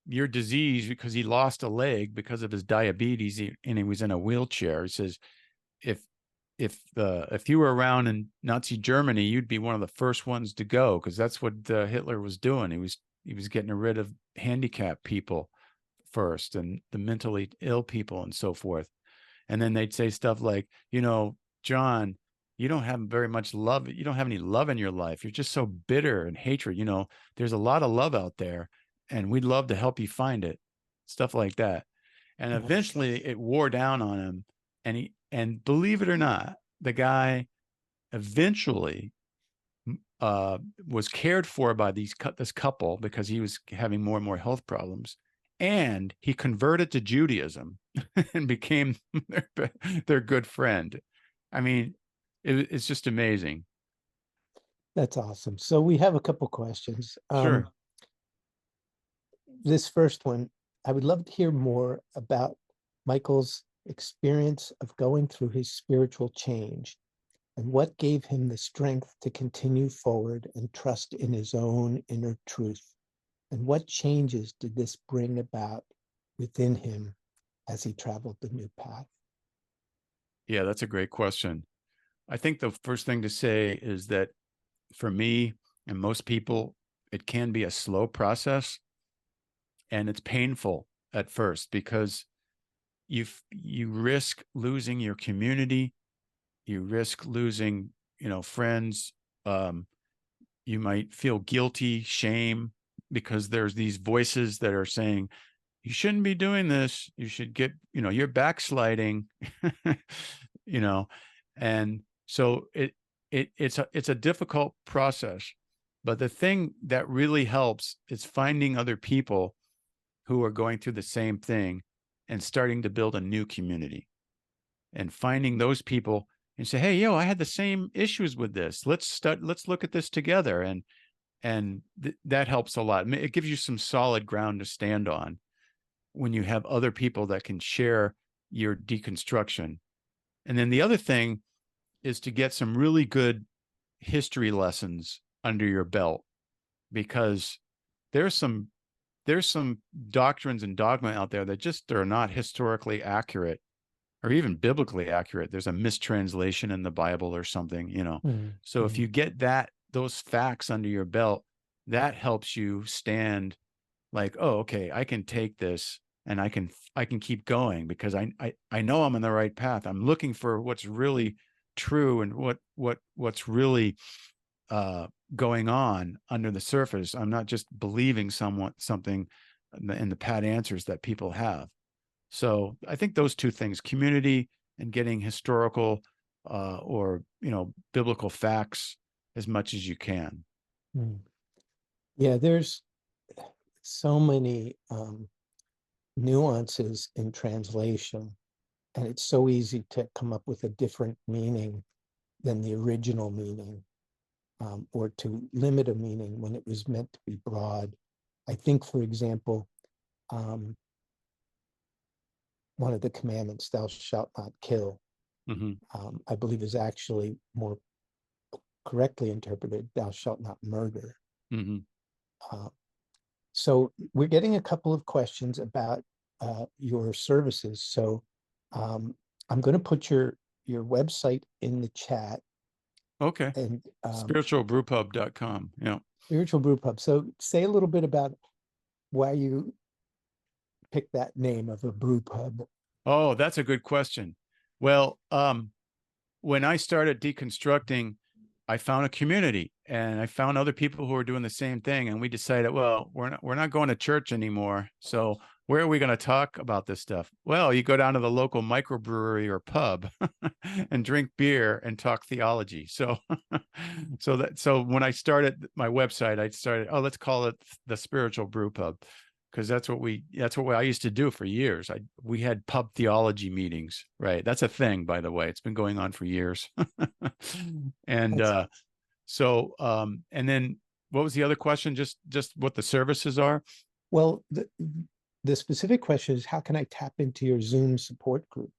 your disease, because he lost a leg because of his diabetes, and he was in a wheelchair. He says, if you were around in Nazi Germany, you'd be one of the first ones to go, because that's what Hitler was doing. He was getting rid of handicapped people first, and the mentally ill people and so forth. And then they'd say stuff like, John, you don't have very much love. You don't have any love in your life. You're just so bitter and hatred. There's a lot of love out there, and we'd love to help you find it. Stuff like that. And eventually it wore down on him. And believe it or not, the guy eventually was cared for by this couple, because he was having more and more health problems. And he converted to Judaism and became their good friend. I mean, it's just amazing. That's awesome. So we have a couple questions. Sure. This first one, I would love to hear more about Michael's experience of going through his spiritual change and what gave him the strength to continue forward and trust in his own inner truth. And what changes did this bring about within him as he traveled the new path? Yeah, that's a great question. I think the first thing to say is that for me and most people, it can be a slow process, and it's painful at first, because you risk losing your community, you risk losing, friends. You might feel guilty, shame, because there's these voices that are saying, you shouldn't be doing this. You should get, you're backsliding, and so it's a difficult process. But the thing that really helps is finding other people who are going through the same thing and starting to build a new community, and finding those people and say, hey, I had the same issues with this. Let's look at this together. And that helps a lot. It gives you some solid ground to stand on when you have other people that can share your deconstruction. And then the other thing is to get some really good history lessons under your belt, because there's some doctrines and dogma out there that just are not historically accurate or even biblically accurate. There's a mistranslation in the Bible or something, So if you get those facts under your belt, that helps you stand like, oh, okay, I can take this and I can keep going, because I know I'm on the right path. I'm looking for what's really true and what's really going on under the surface. I'm not just believing something in the pat answers that people have. So I think those two things, community and getting historical or biblical facts as much as you can. Yeah, there's so many nuances in translation, and it's so easy to come up with a different meaning than the original meaning, or to limit a meaning when it was meant to be broad. I think, for example, one of the commandments, thou shalt not kill, I believe is actually more correctly interpreted, thou shalt not murder. So we're getting a couple of questions about your services. So I'm going to put your website in the chat. Okay. And spiritualbrewpub.com. Yeah. Spiritual Brew Pub. So say a little bit about why you picked that name of a brew pub. Oh, that's a good question. Well, when I started deconstructing, I found a community, and I found other people who were doing the same thing. And we decided, well, we're not going to church anymore. So where are we going to talk about this stuff? Well, you go down to the local microbrewery or pub and drink beer and talk theology. So, so when I started my website, let's call it the Spiritual Brew Pub, because that's what I used to do for years. We had pub theology meetings, right? That's a thing, by the way. It's been going on for years. And and then what was the other question? Just what the services are? Well, the specific question is, how can I tap into your Zoom support group?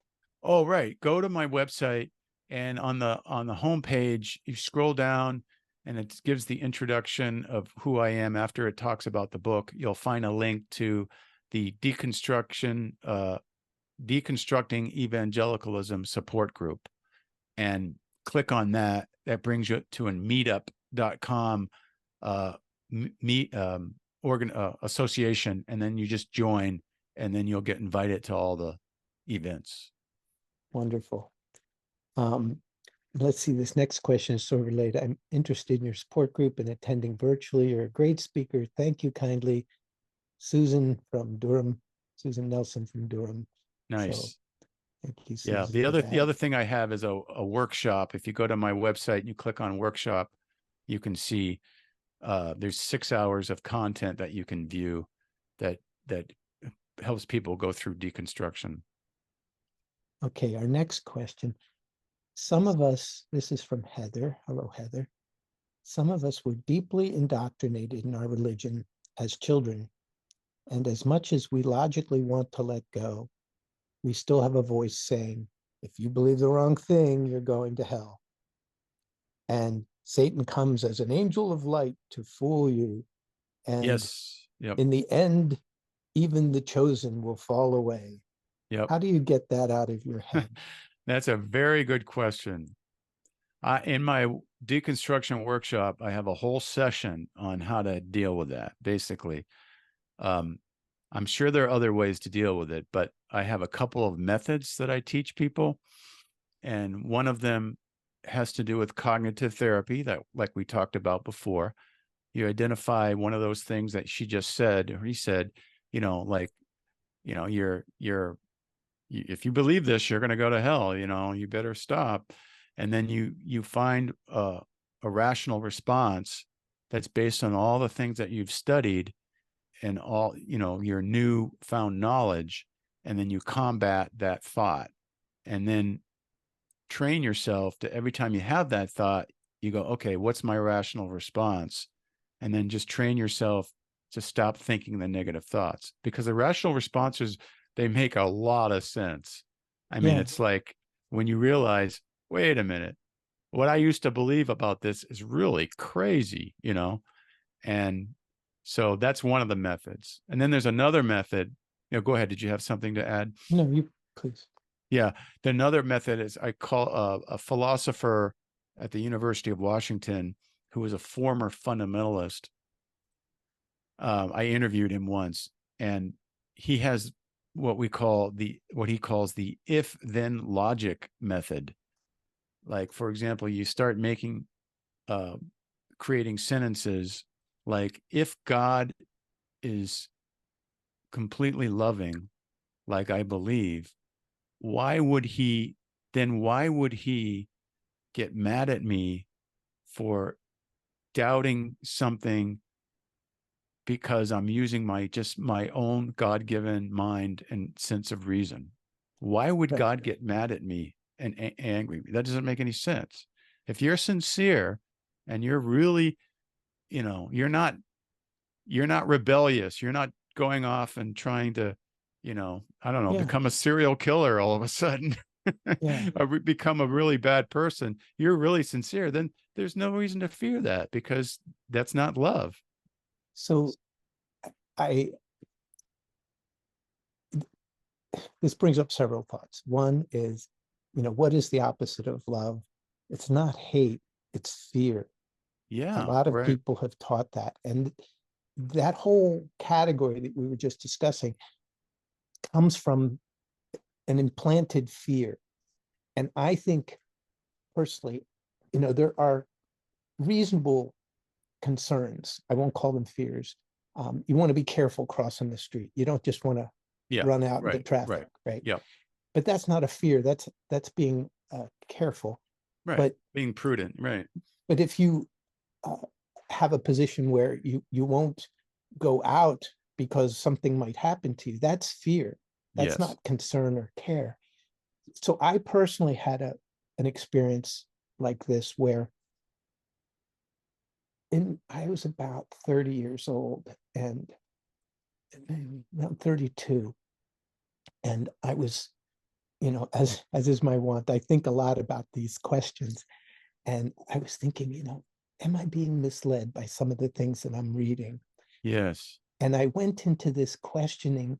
Oh, right. Go to my website, and on the homepage, you scroll down and it gives the introduction of who I am. After it talks about the book, you'll find a link to the deconstructing evangelicalism support group, and click on that. That brings you to a meetup.com association, and then you just join, and then you'll get invited to all the events. Wonderful. Let's see, this next question is sort of related. I'm interested in your support group and attending virtually. You're a great speaker. Thank you kindly. Susan from Durham, Susan Nelson from Durham. Nice. So, thank you, Yeah. Susan, The other thing I have is a workshop. If you go to my website and you click on workshop, you can see there's 6 hours of content that you can view that helps people go through deconstruction. Okay, our next question. Some of us, this is from Heather. Hello, Heather. Some of us were deeply indoctrinated in our religion as children, and as much as we logically want to let go, we still have a voice saying, if you believe the wrong thing, you're going to hell. And Satan comes as an angel of light to fool you. And yes. Yep. In the end, even the chosen will fall away. Yep. How do you get that out of your head? That's a very good question. In my deconstruction workshop, I have a whole session on how to deal with that. Basically, I'm sure there are other ways to deal with it, but I have a couple of methods that I teach people. And one of them has to do with cognitive therapy, that, like we talked about before. You identify one of those things that she just said, or he said, like, if you believe this, you're going to go to hell, you better stop. And then you find a rational response that's based on all the things that you've studied and all, your new found knowledge. And then you combat that thought, and then train yourself to, every time you have that thought, you go, okay, what's my rational response? And then just train yourself to stop thinking the negative thoughts, because the rational responses, they make a lot of sense. I mean, it's like when you realize, wait a minute, what I used to believe about this is really crazy, and so that's one of the methods. And then there's another method. Go ahead. Did you have something to add? No, you please. Yeah. Another method is, I call a philosopher at the University of Washington who was a former fundamentalist. I interviewed him once, and he has what he calls the if-then logic method. Like, for example, you start creating sentences like, if God is completely loving, like I believe, why would he get mad at me for doubting something because I'm using my own God-given mind and sense of reason? Why would God get mad at me and angry? That doesn't make any sense. If you're sincere and you're really, you're not rebellious, you're not going off and trying to, I don't know, become a serial killer all of a sudden, or become a really bad person, you're really sincere, then there's no reason to fear that, because that's not love. So this brings up several thoughts. One is, what is the opposite of love? It's not hate, it's fear. Yeah. A lot of people have taught that. And that whole category that we were just discussing comes from an implanted fear. And I think, personally, there are reasonable concerns. I won't call them fears. You want to be careful crossing the street. You don't just want to run out into traffic, right? Yeah. But that's not a fear. That's being careful. Right. But being prudent, right? But if you have a position where you won't go out because something might happen to you, that's fear. That's not concern or care. So I personally had an experience like this where I was about 30 years old, and around 32. And I was, as is my wont, I think a lot about these questions. And I was thinking, am I being misled by some of the things that I'm reading? Yes. And I went into this questioning,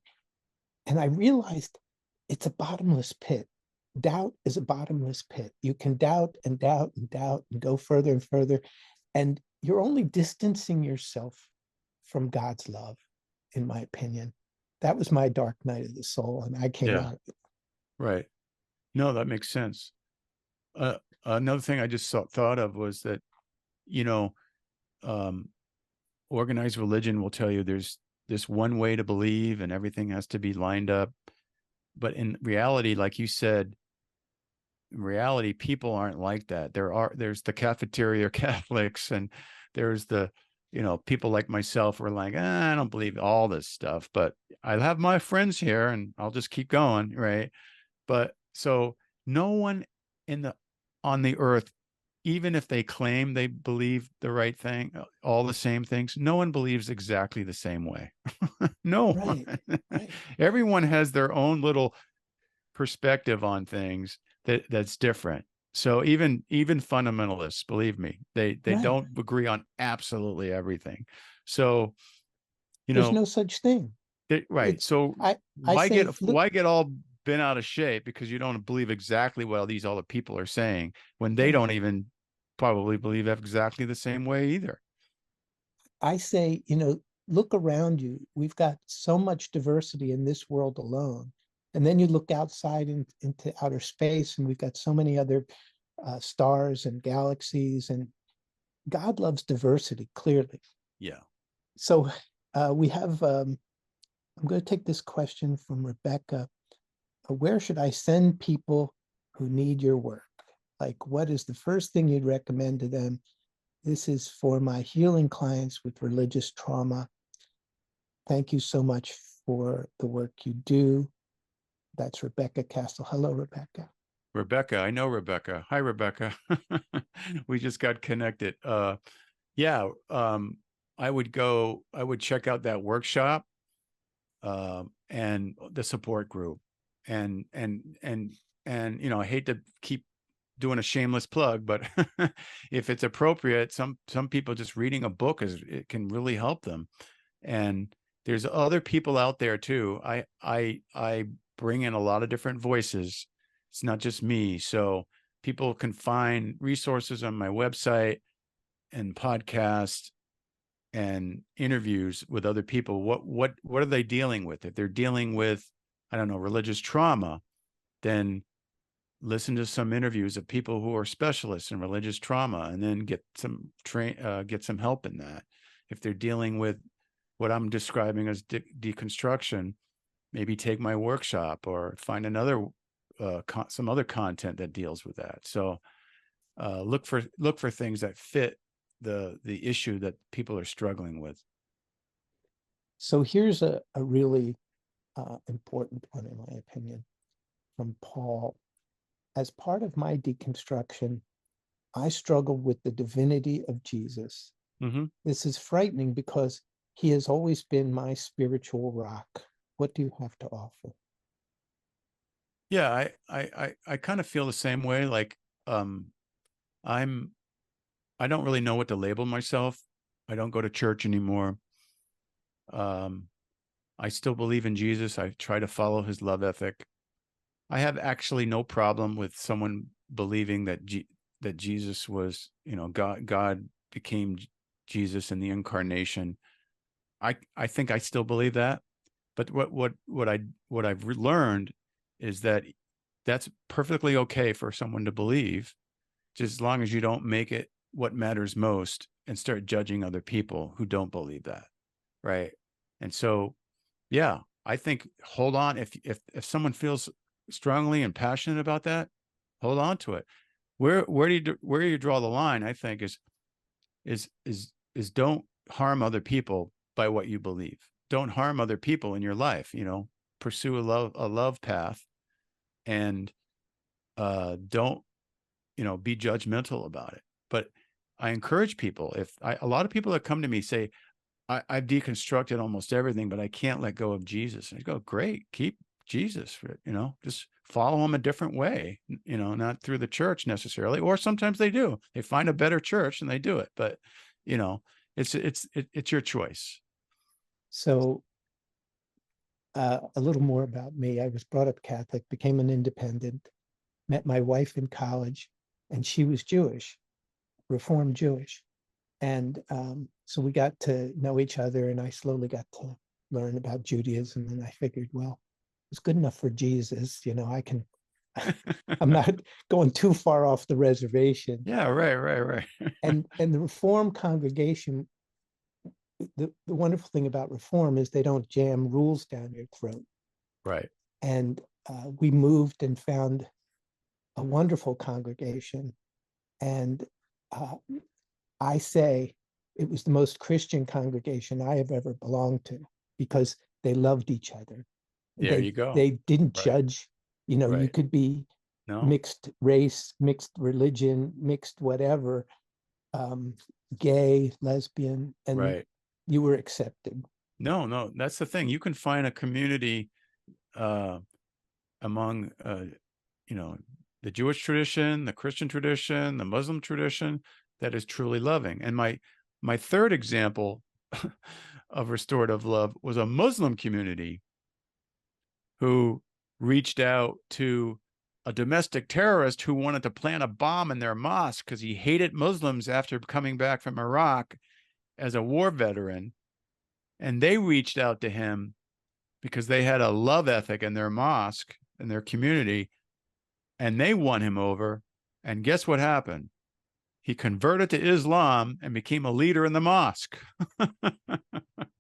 and I realized it's a bottomless pit. Doubt is a bottomless pit. You can doubt and doubt and doubt and go further and further, and you're only distancing yourself from God's love, in my opinion. That was my dark night of the soul, and I came Yeah. out of it. Right. No, that makes sense. Another thing I just thought of was that, you know, um, organized religion will tell you there's this one way to believe and everything has to be lined up. But in reality, like you said, in reality, people aren't like that. There's the cafeteria Catholics, and there's the, people like myself who are like, I don't believe all this stuff, but I have my friends here and I'll just keep going. Right. But so no one in the on the earth, even if they claim they believe the right thing, all the same things, no one believes exactly the same way. No one. Right, right. Everyone has their own little perspective on things that's different. So even fundamentalists, believe me, they Right. don't agree on absolutely everything. So, you There's know, no such thing. right. It, So I say, look, why get all bent out of shape because you don't believe exactly what all these other people are saying when they right. don't even probably believe exactly the same way either. I say, look around you. We've got so much diversity in this world alone. And then you look outside into outer space, and we've got so many other stars and galaxies. And God loves diversity, clearly. Yeah. So we have, I'm going to take this question from Rebecca. Where should I send people who need your work? Like, what is the first thing you'd recommend to them? This is for my healing clients with religious trauma. Thank you so much for the work you do. That's Rebecca Castle. Hello, Rebecca. Rebecca, I know Rebecca. Hi, Rebecca. We just got connected. Yeah, I would check out that workshop and the support group. And I hate to keep doing a shameless plug, but if it's appropriate, some people just reading a book it can really help them. And there's other people out there too. I bring in a lot of different voices. It's not just me. So people can find resources on my website and podcast and interviews with other people. What are they dealing with? If they're dealing with, I don't know, religious trauma, then listen to some interviews of people who are specialists in religious trauma, and then get some help in that. If they're dealing with what I'm describing as deconstruction, maybe take my workshop or find another some other content that deals with that. So look for things that fit the issue that people are struggling with. So here's a really important one, in my opinion, from Paul. As part of my deconstruction, I struggled with the divinity of Jesus. Mm-hmm. This is frightening because he has always been my spiritual rock. What do you have to offer? Yeah, I kind of feel the same way. Like um, I don't really know what to label myself. I don't go to church anymore. Um, I still believe in Jesus. I try to follow his love ethic. I have actually no problem with someone believing that that Jesus was, God became Jesus in the incarnation. I think I still believe that. But what I've learned is that that's perfectly okay for someone to believe, just as long as you don't make it what matters most and start judging other people who don't believe that. Right. And so, yeah, I think hold on. If someone feels strongly and passionate about that, hold on to it. Where you draw the line, I think, is don't harm other people by what you believe. Don't harm other people in your life. Pursue a love path, and don't be judgmental about it. But I encourage people. A lot of people that come to me say, I've deconstructed almost everything, but I can't let go of Jesus. And I go, great, keep Jesus, just follow him a different way, not through the church necessarily, or sometimes they do. They find a better church and they do it, but it's your choice. So a little more about me. I was brought up Catholic, became an independent, met my wife in college, and she was Jewish, Reformed Jewish. And so we got to know each other, and I slowly got to learn about Judaism. And I figured, well, it's good enough for Jesus. I'm not going too far off the reservation. Yeah, right. And the Reformed congregation, the wonderful thing about Reform is they don't jam rules down your throat. Right. And we moved and found a wonderful congregation. And I say it was the most Christian congregation I have ever belonged to, because they loved each other. There you go. They didn't Right. judge. You Right. could be No. mixed race, mixed religion, mixed whatever, gay, lesbian, and Right. you were accepted. No, that's the thing. You can find a community among the Jewish tradition, the Christian tradition, the Muslim tradition that is truly loving. And my third example of restorative love was a Muslim community who reached out to a domestic terrorist who wanted to plant a bomb in their mosque because he hated Muslims after coming back from Iraq as a war veteran. And they reached out to him because they had a love ethic in their mosque, in their community, and they won him over. And guess what happened? He converted to Islam and became a leader in the mosque.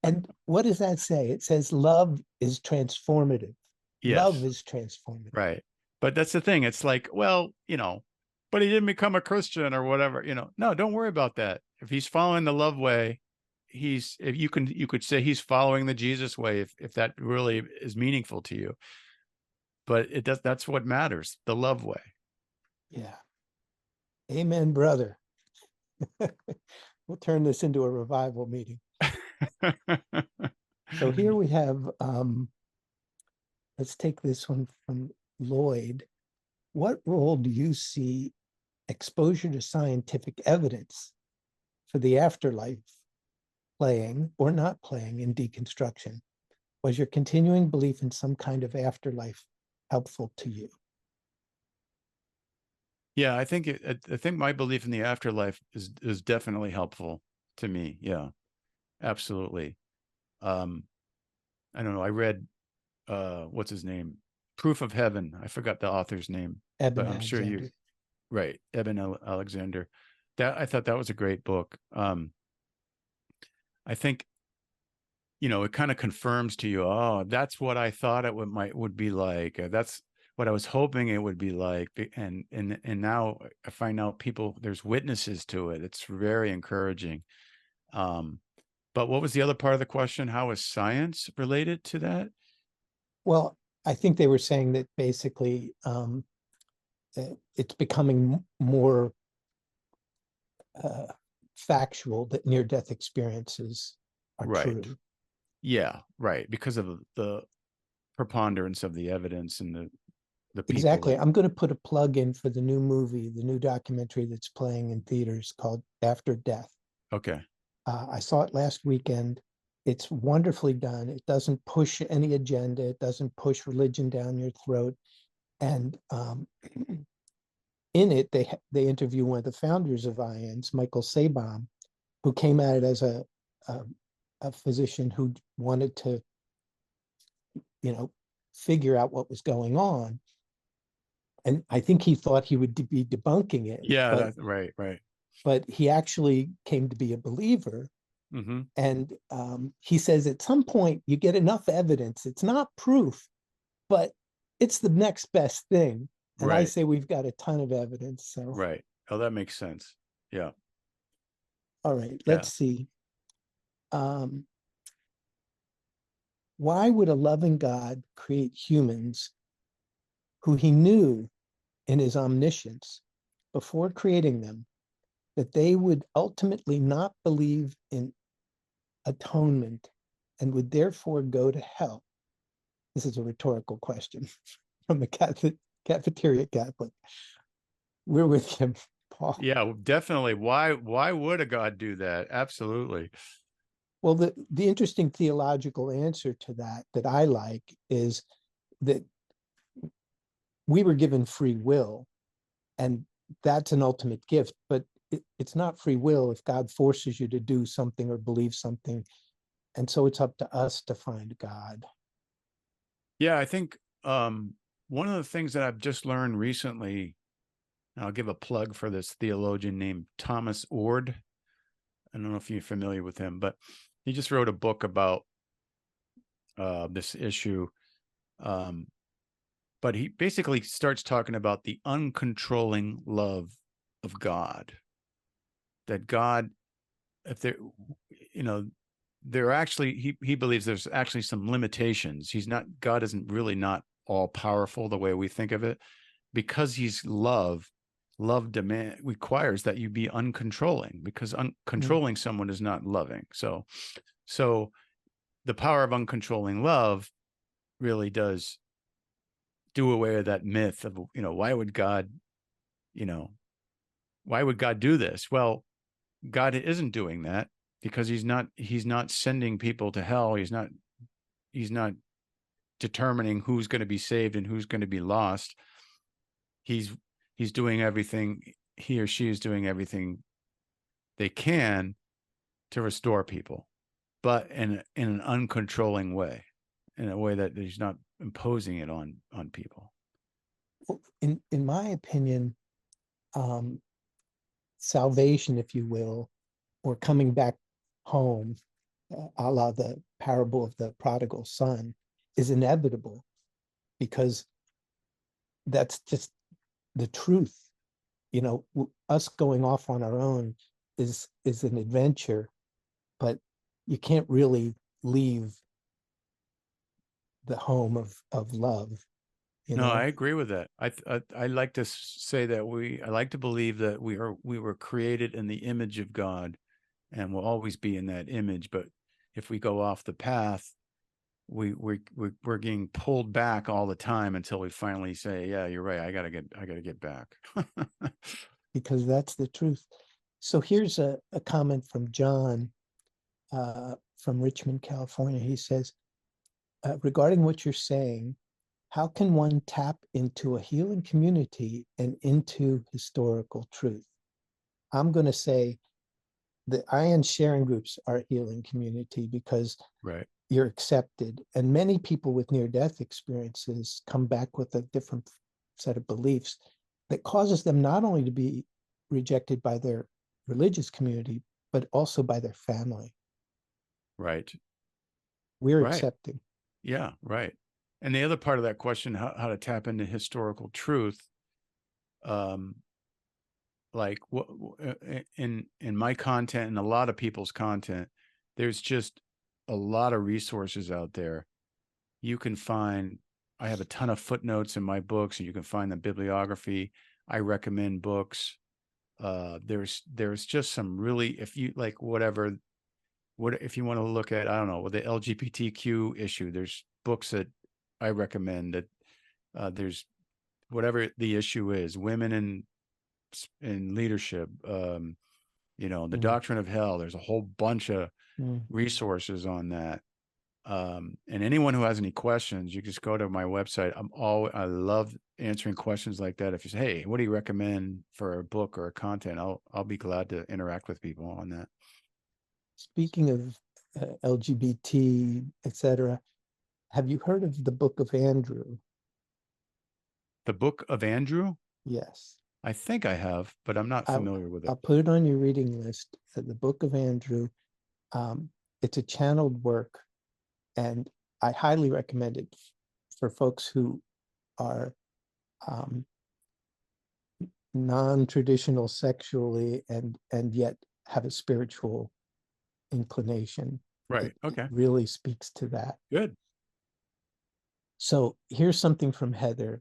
And what does that say? It says love is transformative. Yes. Love is transformative. Right. But that's the thing. It's like, well, but he didn't become a Christian or whatever, No, don't worry about that. If he's following the love way, if you could say he's following the Jesus way, if that really is meaningful to you. But that's what matters, the love way. Yeah. Amen, brother. We'll turn this into a revival meeting. So here we have, let's take this one from Lloyd. What role do you see exposure to scientific evidence for the afterlife playing or not playing in deconstruction? Was your continuing belief in some kind of afterlife helpful to you? Yeah, I think my belief in the afterlife is definitely helpful to me. Yeah, absolutely. I don't know. I read what's his name? Proof of Heaven. I forgot the author's name, Eben but I'm sure Alexander. you, right? Eben Alexander. I thought that was a great book. I think, it kind of confirms to you, oh, that's what I thought it would be like. That's what I was hoping it would be like. And now I find out there's witnesses to it. It's very encouraging. But what was the other part of the question? How is science related to that? Well, I think they were saying that basically it's becoming more factual that near-death experiences are Right. true. Yeah, right. Because of the preponderance of the evidence and the people. Exactly. I'm going to put a plug in for the new movie, the new documentary that's playing in theaters called After Death. Okay. I saw it last weekend. It's wonderfully done. It doesn't push any agenda. It doesn't push religion down your throat. And in it, they interview one of the founders of IANDS, Michael Sabom, who came at it as a physician who wanted to, figure out what was going on. And I think he thought he would be debunking it. Yeah, that's right. But he actually came to be a believer. Mm-hmm. And he says at some point you get enough evidence. It's not proof, but it's the next best thing. And right. I say we've got a ton of evidence. So right. Oh, that makes sense. Yeah. All right, let's see. Why would a loving God create humans who he knew in his omniscience before creating them that they would ultimately not believe in atonement and would therefore go to hell? This is a rhetorical question from a cafeteria Catholic. We're with him, Paul. Yeah, definitely. Why would a God do that? Absolutely. Well, the interesting theological answer to that I like is that we were given free will, and that's an ultimate gift, but it's not free will if God forces you to do something or believe something. And so it's up to us to find God. Yeah, I think one of the things that I've just learned recently, and I'll give a plug for this theologian named Thomas Ord. I don't know if you're familiar with him, but he just wrote a book about this issue. But he basically starts talking about the uncontrolling love of God. That God, if there, you know, there are actually, he believes there's actually some limitations. God isn't really not all powerful the way we think of it, because he's love. Love requires that you be uncontrolling, because controlling someone is not loving. So the power of uncontrolling love really does do away with that myth of, why would God do this? Well, God isn't doing that because he's not sending people to hell. He's not determining who's going to be saved and who's going to be lost. He's doing everything, he or she is doing everything they can to restore people, but in an uncontrolling way, in a way that he's not imposing it on people. Well, in my opinion, salvation, if you will, or coming back home, a la the parable of the prodigal son, is inevitable, because that's just the truth. Us going off on our own is an adventure, but you can't really leave the home of love. No, I agree with that. I like to say that I like to believe that we were created in the image of God, and will always be in that image. But if we go off the path, we're getting pulled back all the time until we finally say, yeah, you're right. I gotta get back. Because that's the truth. So here's a comment from John from Richmond, California. He says, regarding what you're saying, how can one tap into a healing community and into historical truth? I'm going to say the IANDS sharing groups are a healing community, because Right. you're accepted. And many people with near-death experiences come back with a different set of beliefs that causes them not only to be rejected by their religious community, but also by their family. Right. We're Right. accepting. Yeah. Right. And the other part of that question, how to tap into historical truth, like in my content and a lot of people's content, there's just a lot of resources out there. You can find, I have a ton of footnotes in my books, and you can find the bibliography. I recommend books. There's just some really, if you like, if you want to look at, I don't know, with the LGBTQ issue, there's books that I recommend. That there's, whatever the issue is, women in leadership, the doctrine of hell. There's a whole bunch of resources on that. And anyone who has any questions, you just go to my website. I love answering questions like that. If you say, hey, what do you recommend for a book or a content? I'll be glad to interact with people on that. Speaking of LGBT, etc., have you heard of the Book of Andrew? The Book of Andrew? Yes. I think I have, but I'm not familiar with it. I'll put it on your reading list. The Book of Andrew. It's a channeled work, and I highly recommend it for folks who are non-traditional sexually and yet have a spiritual inclination. Right. Okay. It really speaks to that. Good. So here's something from Heather.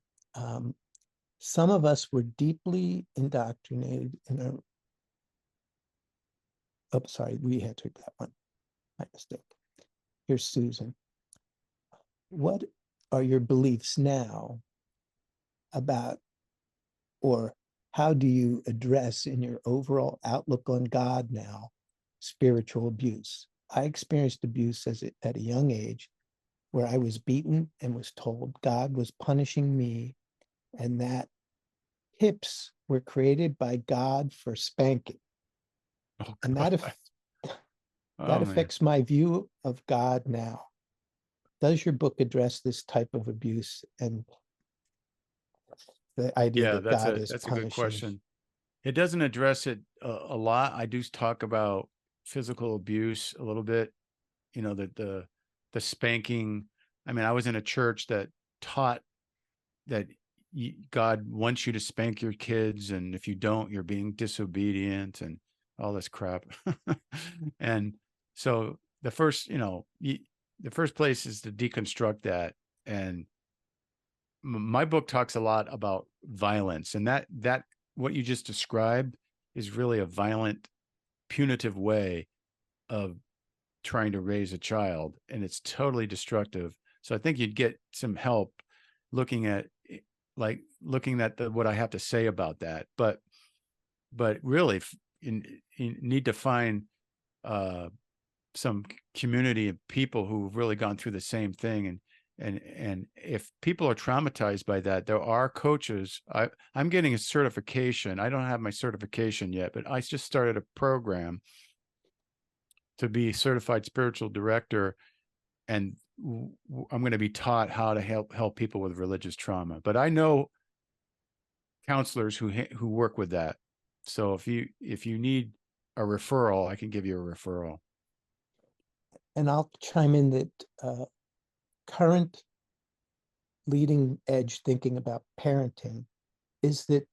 Some of us were deeply indoctrinated in a. Oh, sorry, we answered that one. My mistake. Here's Susan. What are your beliefs now about, or how do you address in your overall outlook on God now, spiritual abuse? I experienced abuse at a young age where I was beaten and was told God was punishing me and that hips were created by God for spanking. Oh, And God. that Oh, man. affects my view of God now. Does your book address this type of abuse and the idea Yeah, that God is that's a good punishing? question. It doesn't address it a lot. I do talk about physical abuse a little bit, you know, the spanking. I mean, I was in a church that taught that God wants you to spank your kids, and if you don't, you're being disobedient and all this crap. And so the first, the first place is to deconstruct that. And my book talks a lot about violence, and that what you just described is really a violent, punitive way of trying to raise a child, and it's totally destructive. So I think you'd get some help looking at looking at what I have to say about that. But really, you need to find some community of people who've really gone through the same thing. And if people are traumatized by that, there are coaches. I'm getting a certification. I don't have my certification yet, but I just started a program to be certified spiritual director, and I'm going to be taught how to help people with religious trauma. But I know counselors who work with that. So if you need a referral, I can give you a referral. And I'll chime in that current leading edge thinking about parenting is that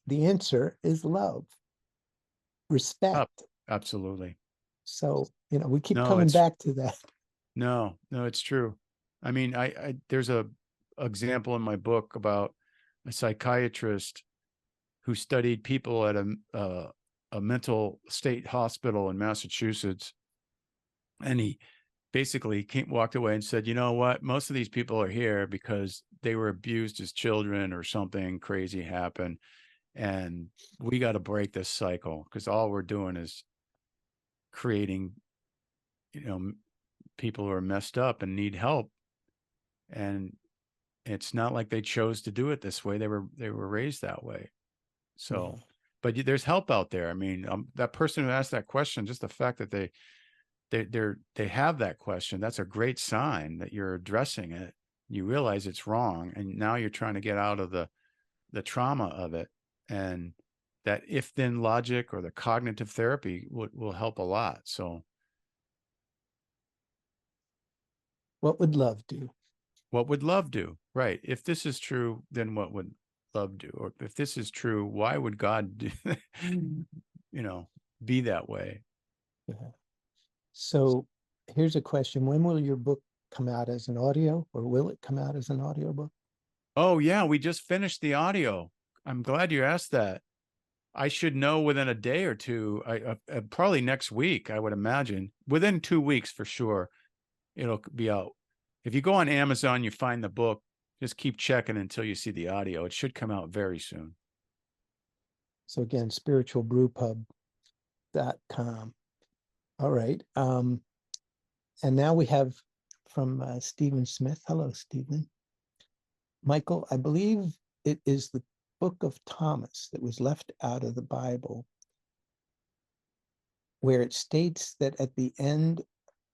the answer is love, Oh, respect. absolutely. So, we keep No, coming back to that. no, it's true. I mean, there's a example in my book about a psychiatrist who studied people at a mental state hospital in Massachusetts, and he basically walked away and said, you know what, most of these people are here because they were abused as children or something crazy happened, and we got to break this cycle because all we're doing is creating, you know, people who are messed up and need help. And it's not like they chose to do it this way. They were raised that way. So, Yeah. but there's help out there. I mean, that person who asked that question, just the fact that they have that question, that's a great sign that you're addressing it. You realize it's wrong, and now you're trying to get out of the trauma of it. And that if then logic or the cognitive therapy will help a lot. So What would love do? what would love do? Right. If this is true, then what would love do? Or if this is true, why would God do, be that way? Yeah. So here's a question. When will your book come out as an audio, or will it come out as an audio book? Oh, yeah, we just finished the audio. I'm glad you asked that. I should know within a day or two. Probably next week, I would imagine. Within 2 weeks for sure, it'll be out. If you go on Amazon, you find the book. Just keep checking until you see the audio. It should come out very soon. So again, spiritualbrewpub.com. All right. And now we have from Stephen Smith. Hello, Stephen. Michael, I believe it is the book of Thomas that was left out of the Bible, where it states that at the end,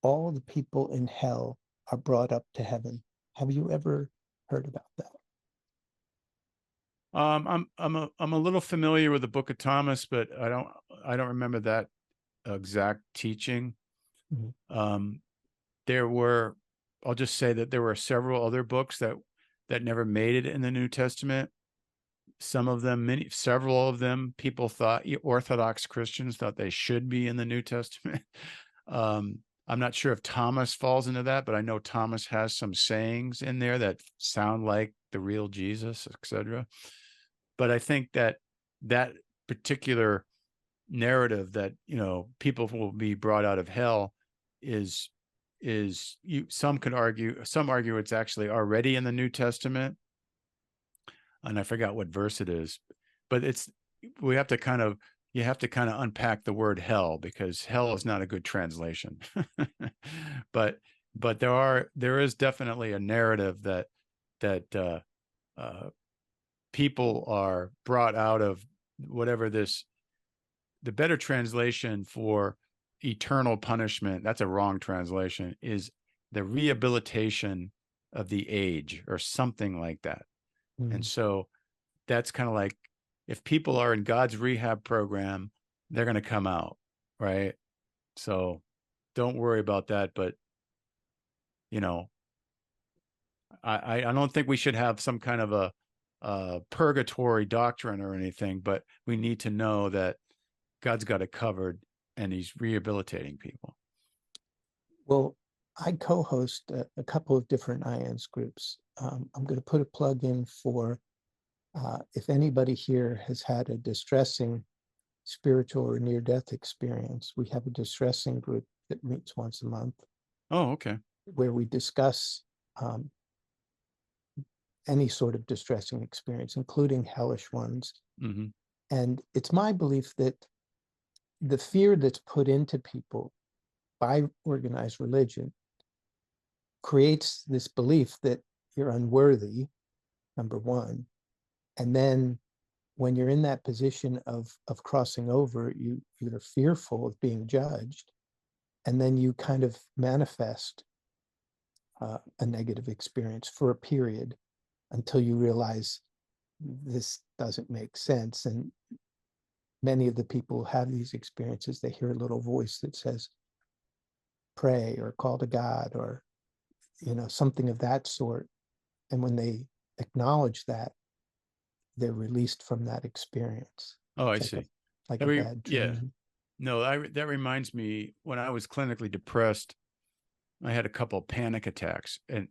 all the people in hell are brought up to heaven. Have you ever heard about that? I'm a little familiar with the Book of Thomas, but I don't remember that exact teaching. Mhm. There were, I'll just say that there were several other books that never made it in the New Testament. Some of them, several of them, people thought, Orthodox Christians thought they should be in the New Testament. I'm not sure if Thomas falls into that, but I know Thomas has some sayings in there that sound like the real Jesus, etc. But I think that particular narrative that people will be brought out of hell is some argue it's actually already in the New Testament, and I forgot what verse it is, but you have to kind of unpack the word hell, because hell is not a good translation. but there is definitely a narrative that people are brought out of whatever this. The better translation for eternal punishment, that's a wrong translation, is the rehabilitation of the age, or something like that. And so that's kind of like, if people are in God's rehab program, they're going to come out, right? So don't worry about that. But, I don't think we should have some kind of a purgatory doctrine or anything, but we need to know that God's got it covered, and he's rehabilitating people. Well, I co-host a couple of different IANDS groups. I'm going to put a plug in for if anybody here has had a distressing spiritual or near-death experience. We have a distressing group that meets once a month. Oh, okay. Where we discuss any sort of distressing experience, including hellish ones. Mm-hmm. And it's my belief that the fear that's put into people by organized religion creates this belief that you're unworthy, number one. And then when you're in that position of crossing over, you're fearful of being judged. And then you kind of manifest a negative experience for a period until you realize this doesn't make sense. And many of the people who have these experiences, they hear a little voice that says, pray or call to God, or, something of that sort. And when they acknowledge that, they're released from that experience. Oh, I see. Like a bad dream. Yeah. No, that reminds me, when I was clinically depressed, I had a couple of panic attacks, and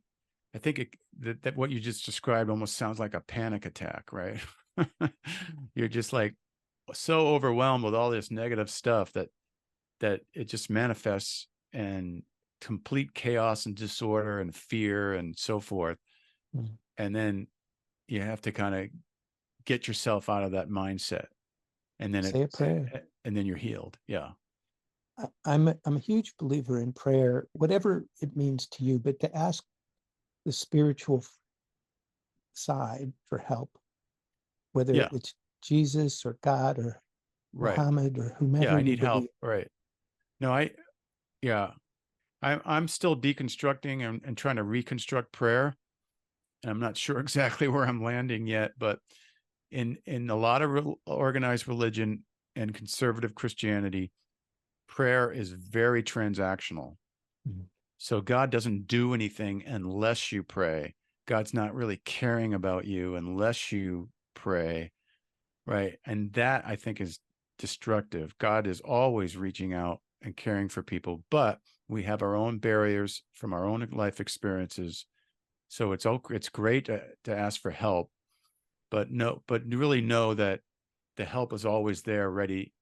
I think that what you just described almost sounds like a panic attack, right? You're just like so overwhelmed with all this negative stuff that it just manifests in complete chaos and disorder and fear and so forth. And then you have to kind of get yourself out of that mindset, and then say a prayer, and then you're healed. Yeah. I'm a huge believer in prayer, whatever it means to you, but to ask the spiritual side for help, whether it's Jesus or God or Muhammad or whomever. I need help. Right. No, I'm still deconstructing and trying to reconstruct prayer. And I'm not sure exactly where I'm landing yet, but in a lot of organized religion and conservative Christianity, prayer is very transactional. Mm-hmm. So God doesn't do anything unless you pray. God's not really caring about you unless you pray, right? And that, I think, is destructive. God is always reaching out and caring for people, but we have our own barriers from our own life experiences. So it's great to ask for help, but really know that the help is always there, ready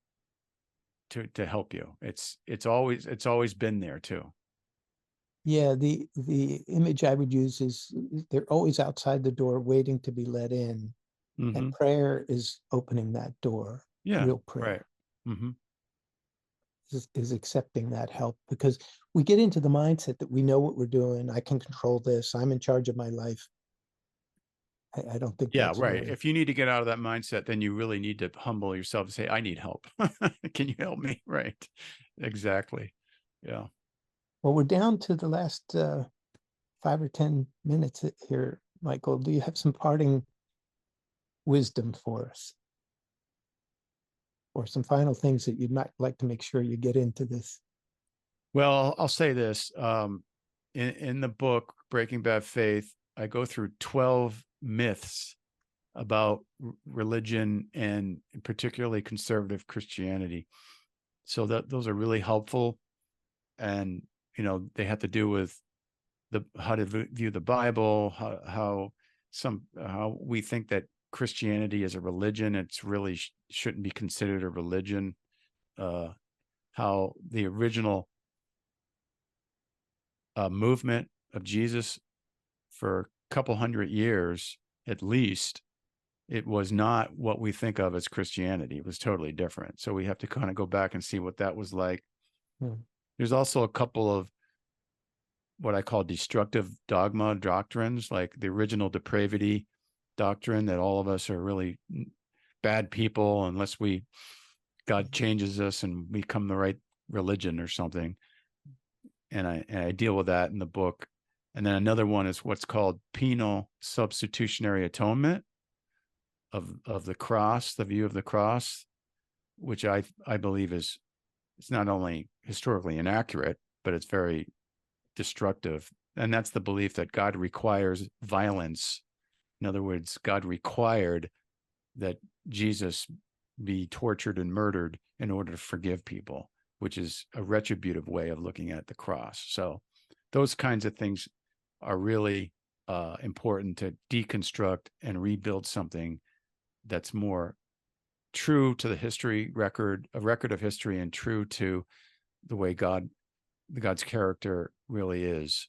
to help you. It's always been there too. Yeah, the image I would use is they're always outside the door waiting to be let in. Mm-hmm. And prayer is opening that door. Yeah. Real prayer. Right. Mm-hmm. Is accepting that help, because we get into the mindset that we know what we're doing. I can control this. I'm in charge of my life. I don't think that's right. really... If you need to get out of that mindset, then you really need to humble yourself and say, I need help. Can you help me? Right. Exactly. Yeah. Well, we're down to the last 5 or 10 minutes here, Michael. Do you have some parting wisdom for us, or some final things that you'd might like to make sure you get into this? Well, I'll say this. In the book, Breaking Bad Faith, I go through 12 myths about religion, and particularly conservative Christianity. So those are really helpful. And, they have to do with how to view the Bible, how we think that Christianity is a religion. It's really shouldn't be considered a religion. How the original movement of Jesus for a couple hundred years at least, it was not what we think of as Christianity. It was totally different. So we have to kind of go back and see what that was like. There's also a couple of what I call destructive dogma doctrines, like the original depravity doctrine, that all of us are really bad people unless God changes us and we become the right religion or something. And I deal with that in the book. And then another one is what's called penal substitutionary atonement of the cross, the view of the cross, which I believe it's not only historically inaccurate, but it's very destructive. And that's the belief that God requires violence. In other words, God required that Jesus be tortured and murdered in order to forgive people, which is a retributive way of looking at the cross. So those kinds of things are really important to deconstruct and rebuild something that's more true to the history record, a record of history, and true to the way God's character really is.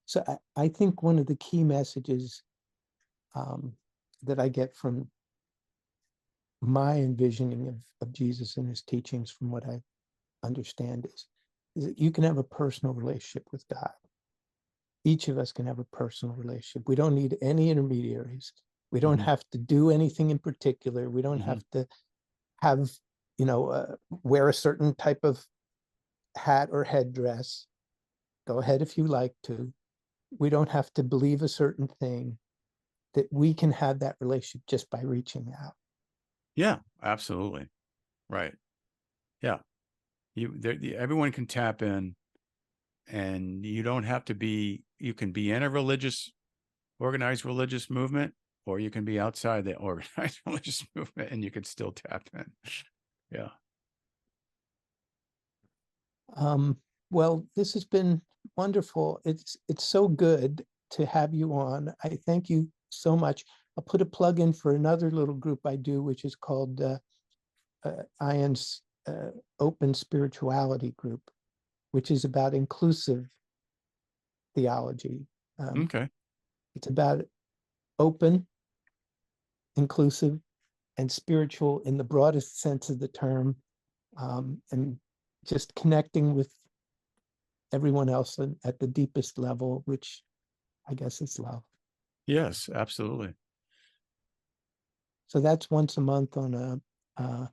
So I think one of the key messages that I get from my envisioning of Jesus and his teachings, from what I understand, is that you can have a personal relationship with God. Each of us can have a personal relationship. We don't need any intermediaries. We don't have to do anything in particular. We don't have to have, wear a certain type of hat or headdress. Go ahead if you like to. We don't have to believe a certain thing. That we can have that relationship just by reaching out. Yeah, absolutely. Right. Yeah. Everyone can tap in, and you don't have to be, you can be in a organized religious movement, or you can be outside the organized religious movement and you can still tap in. Yeah. Well, this has been wonderful. It's so good to have you on. I thank you so much. I'll put a plug in for another little group I do, which is called IANDS Open Spirituality Group, which is about inclusive theology. Okay. It's about open, inclusive, and spiritual in the broadest sense of the term, and just connecting with everyone else at the deepest level, which I guess is love. Yes, absolutely. So that's once a month on a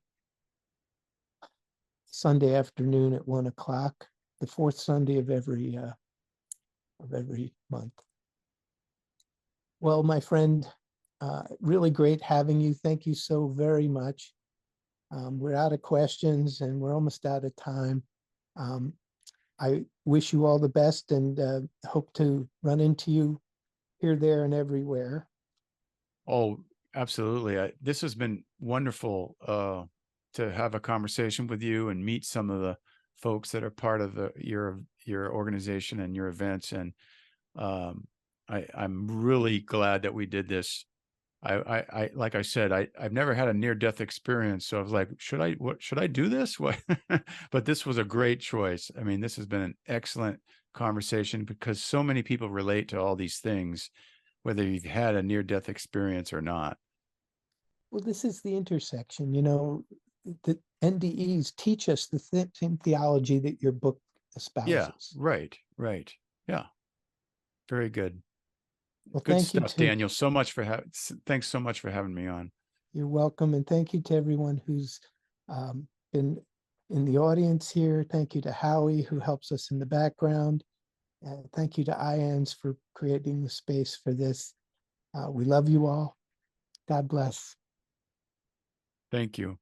Sunday afternoon at 1:00, the fourth Sunday of every month. Well, my friend, really great having you. Thank you so very much. We're out of questions and we're almost out of time. I wish you all the best and hope to run into you here, there, and everywhere. Oh, absolutely. This has been wonderful to have a conversation with you and meet some of the folks that are part of your organization and your events. And I'm really glad that we did this. I like I said, I've never had a near-death experience, so I was like, should I do this? What? But this was a great choice. I mean, this has been an excellent conversation because so many people relate to all these things, whether you've had a near-death experience or not. Well, this is the intersection. The NDEs teach us the same theology that your book Yeah, espouses. right. Yeah, very good. Well, Good thank you stuff, to Daniel. Thanks so much for having me on. You're welcome, and thank you to everyone who's been in the audience here. Thank you to Howie, who helps us in the background. Thank you to IANDS for creating the space for this. We love you all. God bless. Thank you.